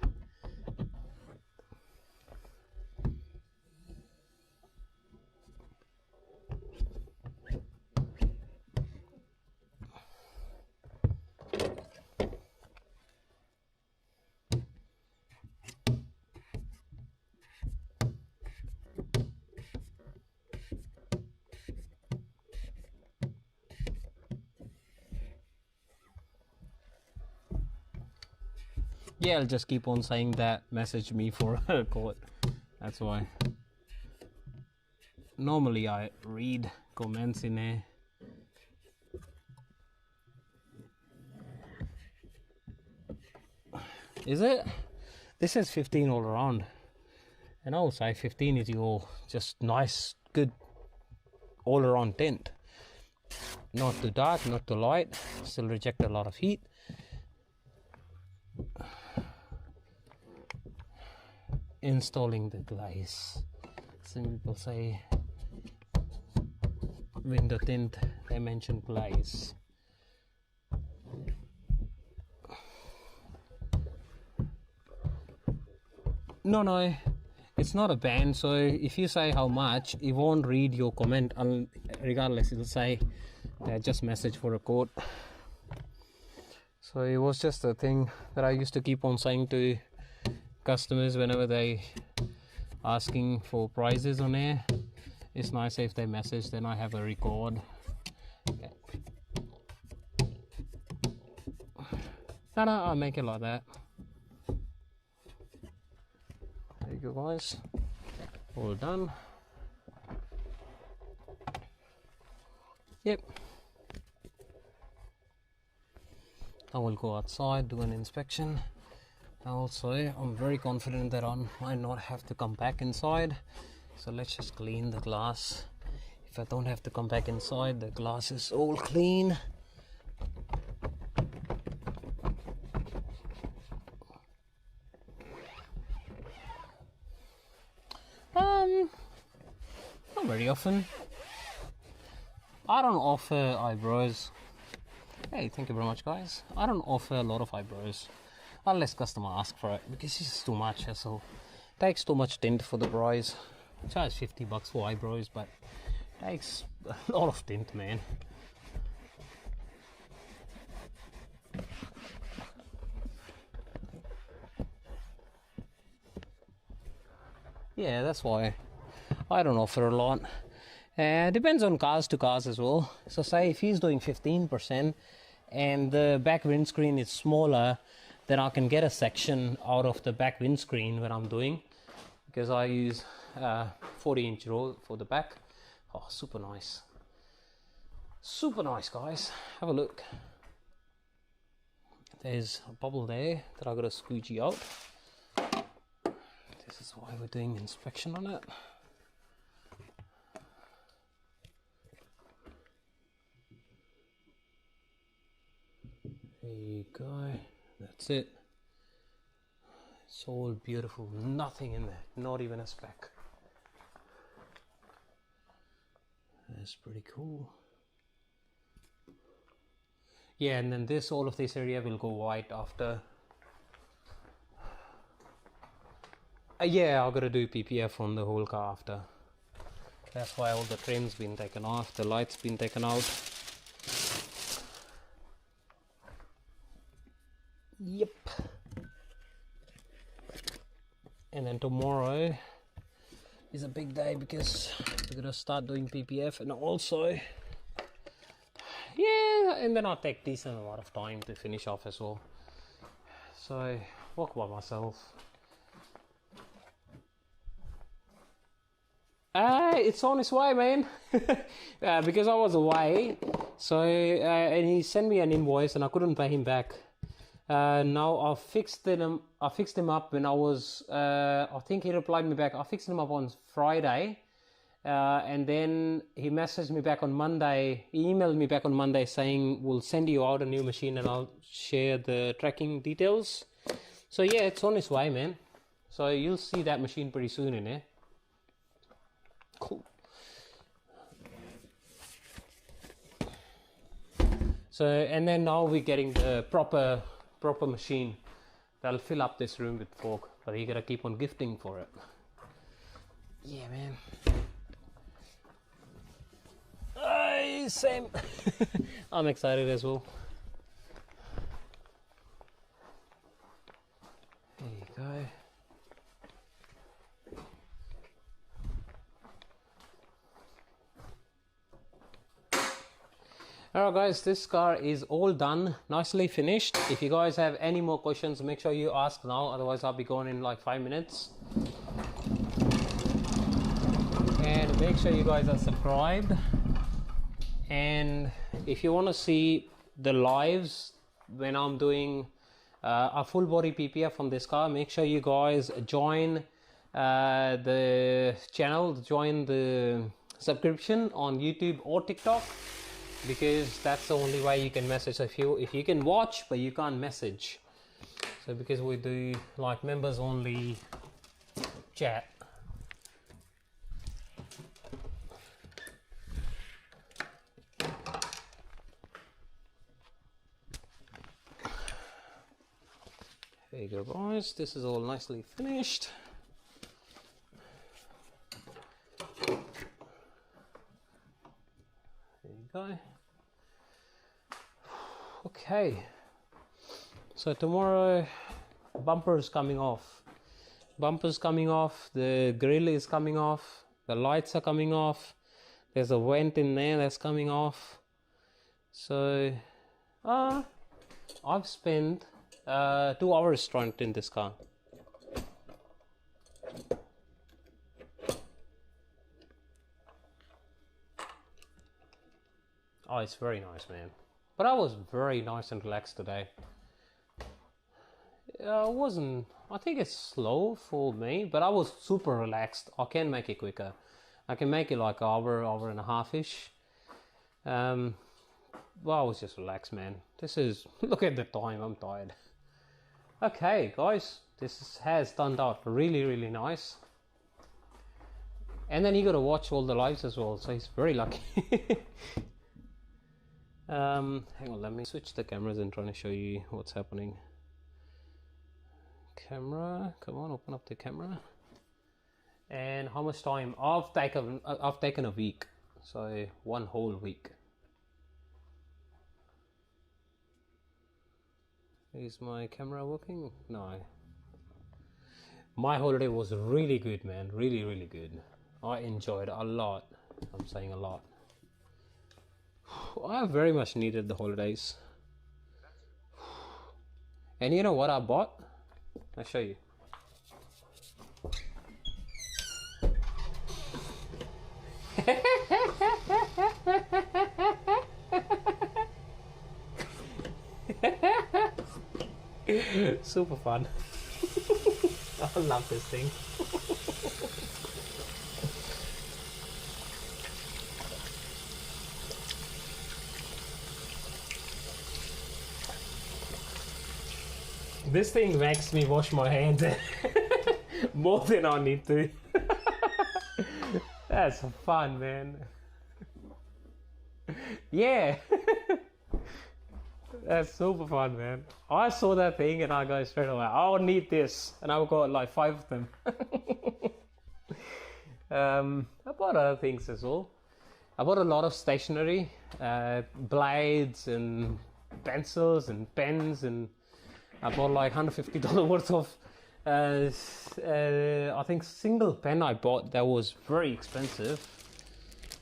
Yeah, I'll just keep on saying that. Message me for a quote. That's why. Normally I read comments in there. Is it? This is 15 all around. And I would say 15 is your just nice, good all around tint. Not too dark, not too light. Still reject a lot of heat. Installing the glaze. Some people say window tint, they mention glaze. No, it's not a ban. So if you say how much, it won't read your comment regardless. It'll say just message for a quote. So it was just a thing that I used to keep on saying to customers whenever they asking for prices on air. It's nice if they message, then I have a record. Okay. No, I'll make it like that. There you go, guys. All done. Yep. I will go outside, do an inspection. Also, I'm very confident that I might not have to come back inside. So let's just clean the glass. If I don't have to come back inside, the glass is all clean. Not very often. I don't offer eyebrows. Hey, thank you very much, guys. I don't offer a lot of eyebrows unless customer asks for it, because it's just too much hassle. Takes too much tint for the brows. Charge $50 for eyebrows, but takes a lot of tint, man. Yeah, that's why I don't offer a lot. Depends on cars to cars as well. So say if he's doing 15% and the back windscreen is smaller, then I can get a section out of the back windscreen when I'm doing, because I use 40-inch roll for the back. Oh, super nice. Super nice, guys. Have a look. There's a bubble there that I got to squeegee out. This is why we're doing inspection on it. There you go. That's it. It's all beautiful. Nothing in there. Not even a speck. That's pretty cool. Yeah, and then this, all of this area will go white after. Yeah, I've got to do PPF on the whole car after. That's why all the trim's been taken off, the light's been taken out. Yep. And then tomorrow is a big day because we're gonna start doing PPF, and also, yeah, and then I'll take decent amount of time to finish off as well. So I walk by myself. It's on its way, man. Because I was away, so and he sent me an invoice and I couldn't pay him back. Now I fixed him up when I was. I think he replied me back. I fixed him up on Friday, and then he messaged me back on Monday. He emailed me back on Monday saying we'll send you out a new machine and I'll share the tracking details. So yeah, it's on its way, man. So you'll see that machine pretty soon in there. Cool. So, and then now we're getting the proper machine that'll fill up this room with fog, but you gotta keep on gifting for it. Yeah, man. Same. I'm excited as well. There you go. Alright guys, this car is all done, nicely finished. If you guys have any more questions, make sure you ask now, otherwise I'll be going in like 5 minutes. And make sure you guys are subscribed. And if you want to see the lives when I'm doing a full body PPF on this car, make sure you guys join the channel, join the subscription on YouTube or TikTok, because that's the only way you can message. So if you can watch but you can't message, so because we do like members only chat. There you go guys, this is all nicely finished. There you go. Okay, so tomorrow bumper is coming off. Bumper's coming off, the grill is coming off, the lights are coming off, there's a vent in there that's coming off. So I've spent 2 hours trying to tint this car. Oh, it's very nice, man. But I was very nice and relaxed today. I think it's slow for me, but I was super relaxed. I can make it quicker. I can make it like an hour and a half-ish. Well, I was just relaxed, man. This is, look at the time, I'm tired. Okay, guys, this has turned out really, really nice. And then you got to watch all the lives as well, so he's very lucky. Hang on, let me switch the cameras and trying to show you what's happening. Camera, come on, open up the camera. And how much time? I've taken a week, so 1 whole week. Is my camera working? No. My holiday was really good, man. Really, really good. I enjoyed it a lot. I'm saying a lot. I very much needed the holidays. And you know what I bought? I'll show you. Super fun. I love this thing. This thing makes me wash my hands more than I need to. That's fun, man. Yeah. That's super fun, man. I saw that thing and I go straight away, I'll need this. And I've got like 5 of them. I bought other things as well. I bought a lot of stationery, blades and pencils and pens, and I bought like $150 worth of I think single pen I bought that was very expensive.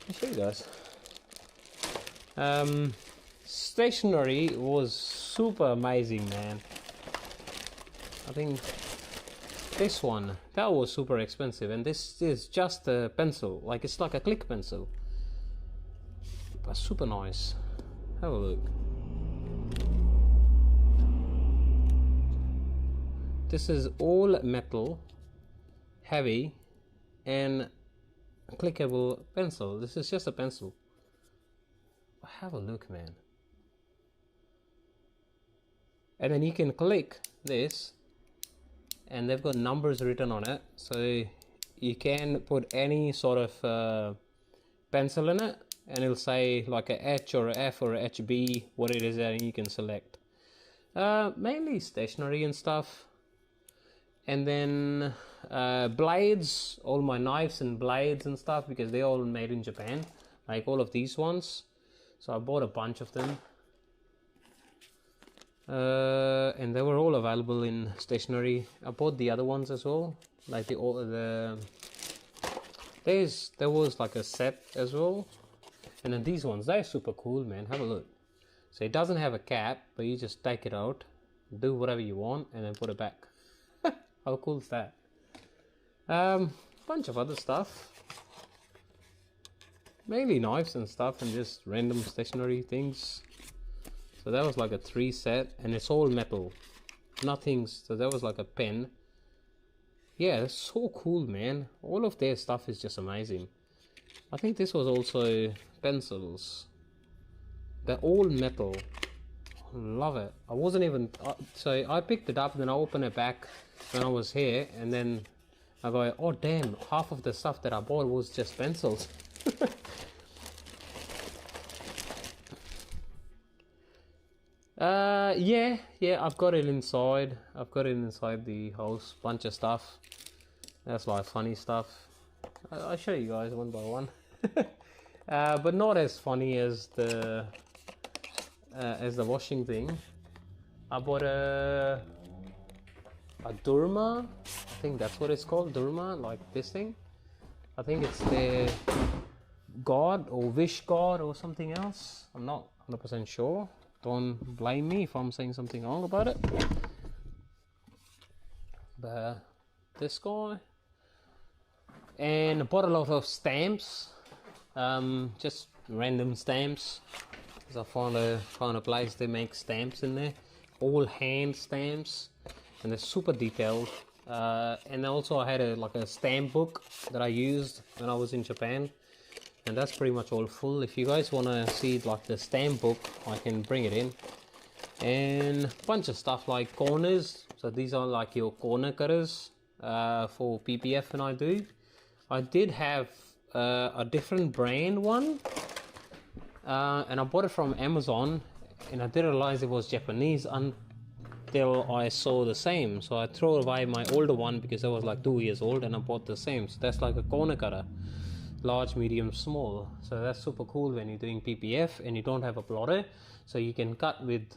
I'll show you guys. Stationery was super amazing, man. I think this one, that was super expensive, and this is just a pencil, like it's like a click pencil, but super nice. Have a look. This is all metal, heavy, and clickable pencil. This is just a pencil. Have a look, man. And then you can click this, and they've got numbers written on it, so you can put any sort of pencil in it, and it'll say like a H or a F or a HB, what it is, and you can select. Mainly stationery and stuff. And then blades, all my knives and blades and stuff, because they're all made in Japan, like all of these ones. So I bought a bunch of them. And they were all available in stationery. I bought the other ones as well, like there was like a set as well. And then these ones, they're super cool, man. Have a look. So it doesn't have a cap, but you just take it out, do whatever you want, and then put it back. How cool is that? Bunch of other stuff. Mainly knives and stuff, and just random stationery things. So that was like a 3 set, and it's all metal. Nothing's, so that was like a pen. Yeah, it's so cool, man. All of their stuff is just amazing. I think this was also pencils. They're all metal. Love it. I wasn't even, so I picked it up and then I opened it back when I was here, and then I go, oh damn, half of the stuff that I bought was just pencils. Yeah, I've got it inside. I've got it inside the house. Bunch of stuff. That's like funny stuff. I'll show you guys one by one. But not as funny as the washing thing. I bought a Durma. I think that's what it's called, Durma, like this thing. I think it's the God or Wish God or something else. I'm not 100% sure. Don't blame me if I'm saying something wrong about it. But this guy. And I bought a lot of stamps. Just random stamps. Because I found a place they make stamps in there. All hand stamps. And they're super detailed. And also I had a stamp book that I used when I was in Japan. And that's pretty much all full. If you guys want to see like the stamp book, I can bring it in. And a bunch of stuff like corners. So these are like your corner cutters for PPF, and I did have a different brand one, and I bought it from Amazon, and I didn't realize it was Japanese until I saw the same. So I threw away my older one because I was like 2 years old, and I bought the same. So that's like a corner cutter. Large, medium, small. So that's super cool when you're doing PPF and you don't have a plotter, so you can cut with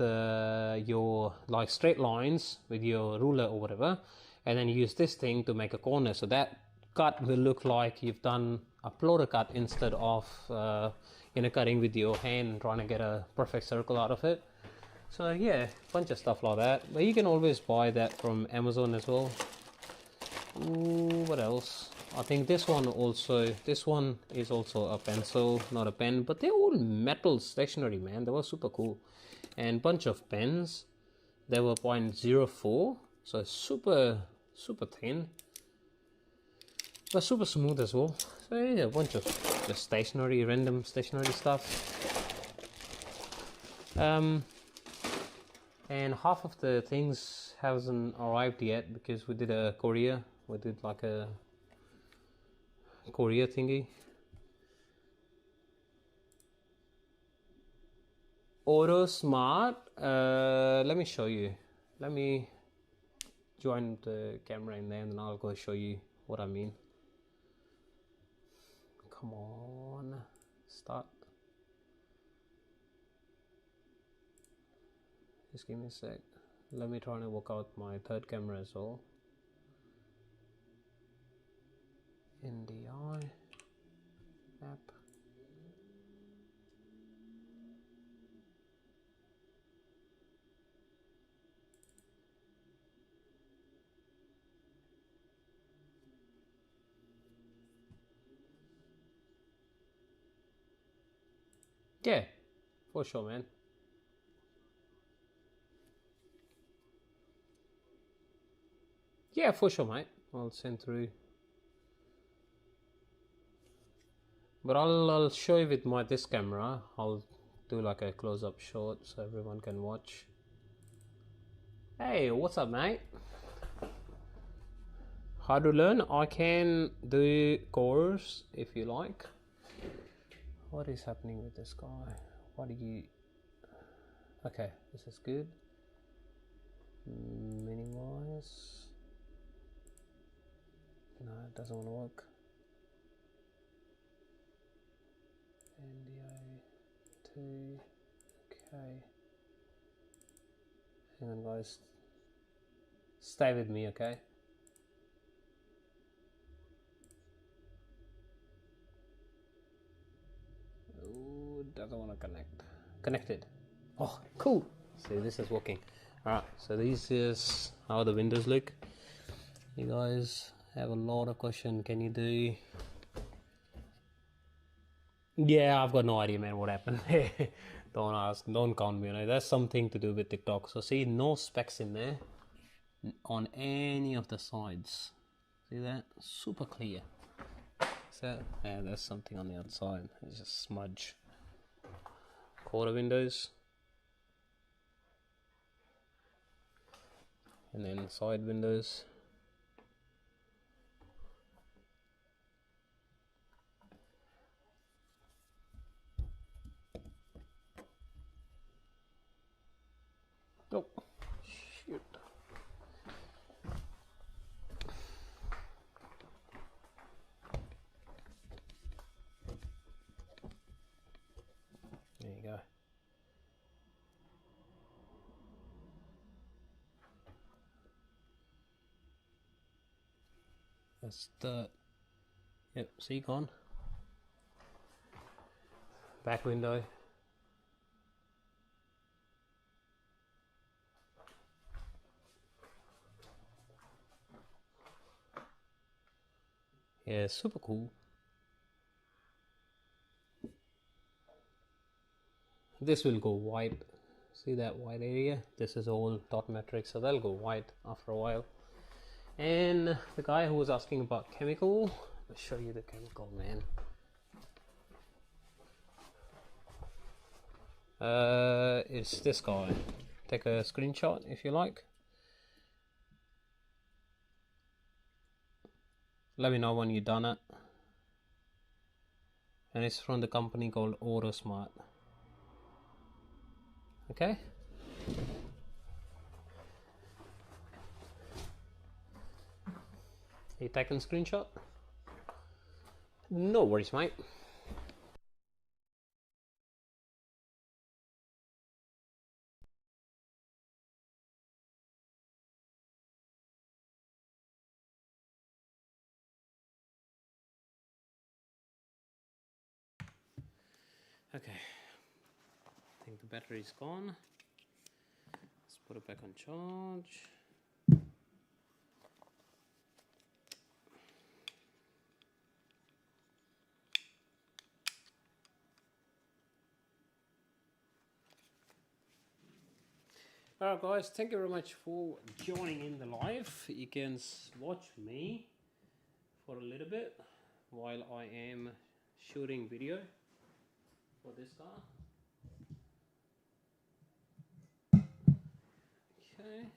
your like straight lines with your ruler or whatever, and then use this thing to make a corner, so that cut will look like you've done a plotter cut instead of cutting with your hand and trying to get a perfect circle out of it. So yeah, bunch of stuff like that, but you can always buy that from Amazon as well. Ooh, what else? I think this one is also a pencil, not a pen, but they're all metal stationery, man. They were super cool. And bunch of pens. They were 0.04, so super thin, but super smooth as well. So yeah, a bunch of just stationery, random stationery stuff. And half of the things hasn't arrived yet because we did a courier. We did like a courier thingy. Auto Smart. Let me show you. Let me join the camera in there and then I'll go show you what I mean. Come on, start. Just give me a sec. Let me try and work out my third camera as well. NDI app. Yeah, for sure, man. Yeah, for sure, mate. I'll send through. But I'll show you with this camera. I'll do like a close-up shot so everyone can watch. Hey, what's up, mate? How to learn? I can do course if you like. What is happening with this guy? What do you... Okay, this is good. Minimize. No, it doesn't want to work. NDI2. Okay. Hang on, guys. Stay with me, okay? Ooh. doesn't want to connect. Connected. Oh, cool. See, this is working. Alright, so this is how the windows look. You guys have a lot of questions. Can you do... Yeah, I've got no idea, man, what happened. Don't ask, don't count me. That's something to do with TikTok. So see, no specs in there on any of the sides. See that? Super clear. So yeah, there's something on the outside. It's just smudge. Quarter windows. And then side windows. Oh, shoot. There you go. That's the... Yep, see, gone. Back window. Yeah, super cool. This will go white. See that white area? This is all dot matrix, so they'll go white after a while. And the guy who was asking about chemical, I'll show you the chemical, man. It's this guy. Take a screenshot if you like. Let me know when you've done it. And it's from the company called AutoSmart. Okay. You taking a screenshot? No worries, mate. Okay. I think the battery's gone. Let's put it back on charge. Alright guys, thank you very much for joining in the live. You can watch me for a little bit while I am shooting video for this car. Okay.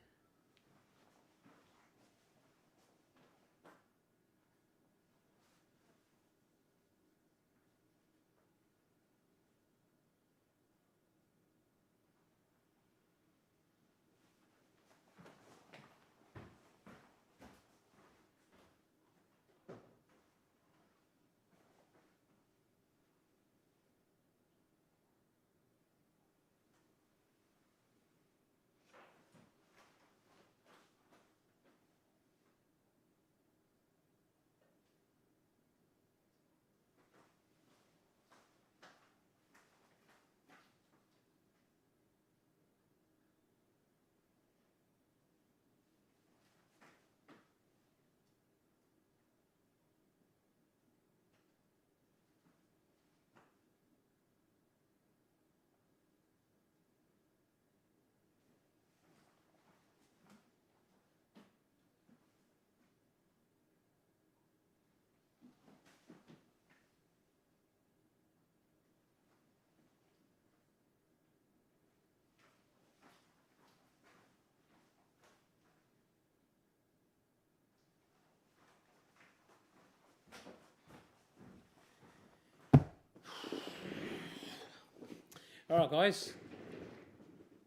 Alright guys,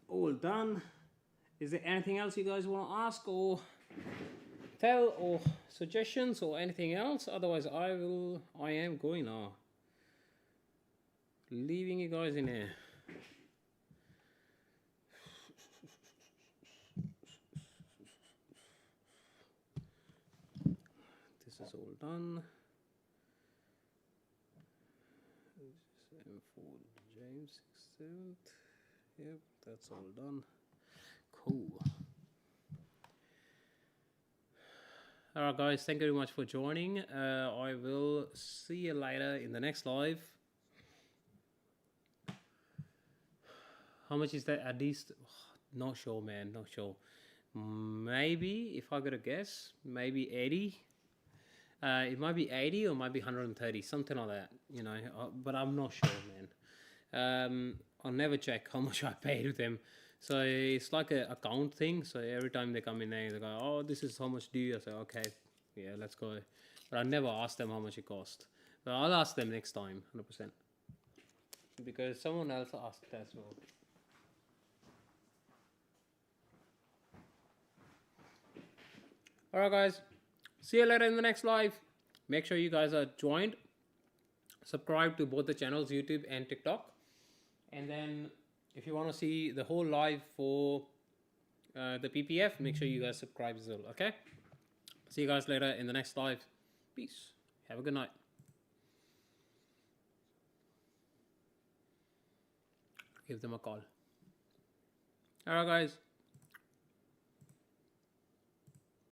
all done. Is there anything else you guys want to ask or tell or suggestions or anything else? Otherwise I am going now. Leaving you guys in here. This is all done. M4 James 7th. Yep, that's all done. Cool. Alright guys, thank you very much for joining. I will see you later in the next live. How much is that at least? Not sure, man, not sure. Maybe, if I got to guess, maybe 80. It might be 80 or might be 130, something like that, you know, but I'm not sure, man. I'll never check how much I paid with them. So it's like a account thing. So every time they come in there, they go, oh, this is how much due. I say, okay, yeah, let's go. But I never ask them how much it cost. But I'll ask them next time, 100%. Because someone else asked as well. Alright guys, see you later in the next live. Make sure you guys are joined. Subscribe to both the channels, YouTube and TikTok. And then if you want to see the whole live for the PPF, make sure you guys subscribe as well, okay? See you guys later in the next live. Peace. Have a good night. Give them a call. Alright guys.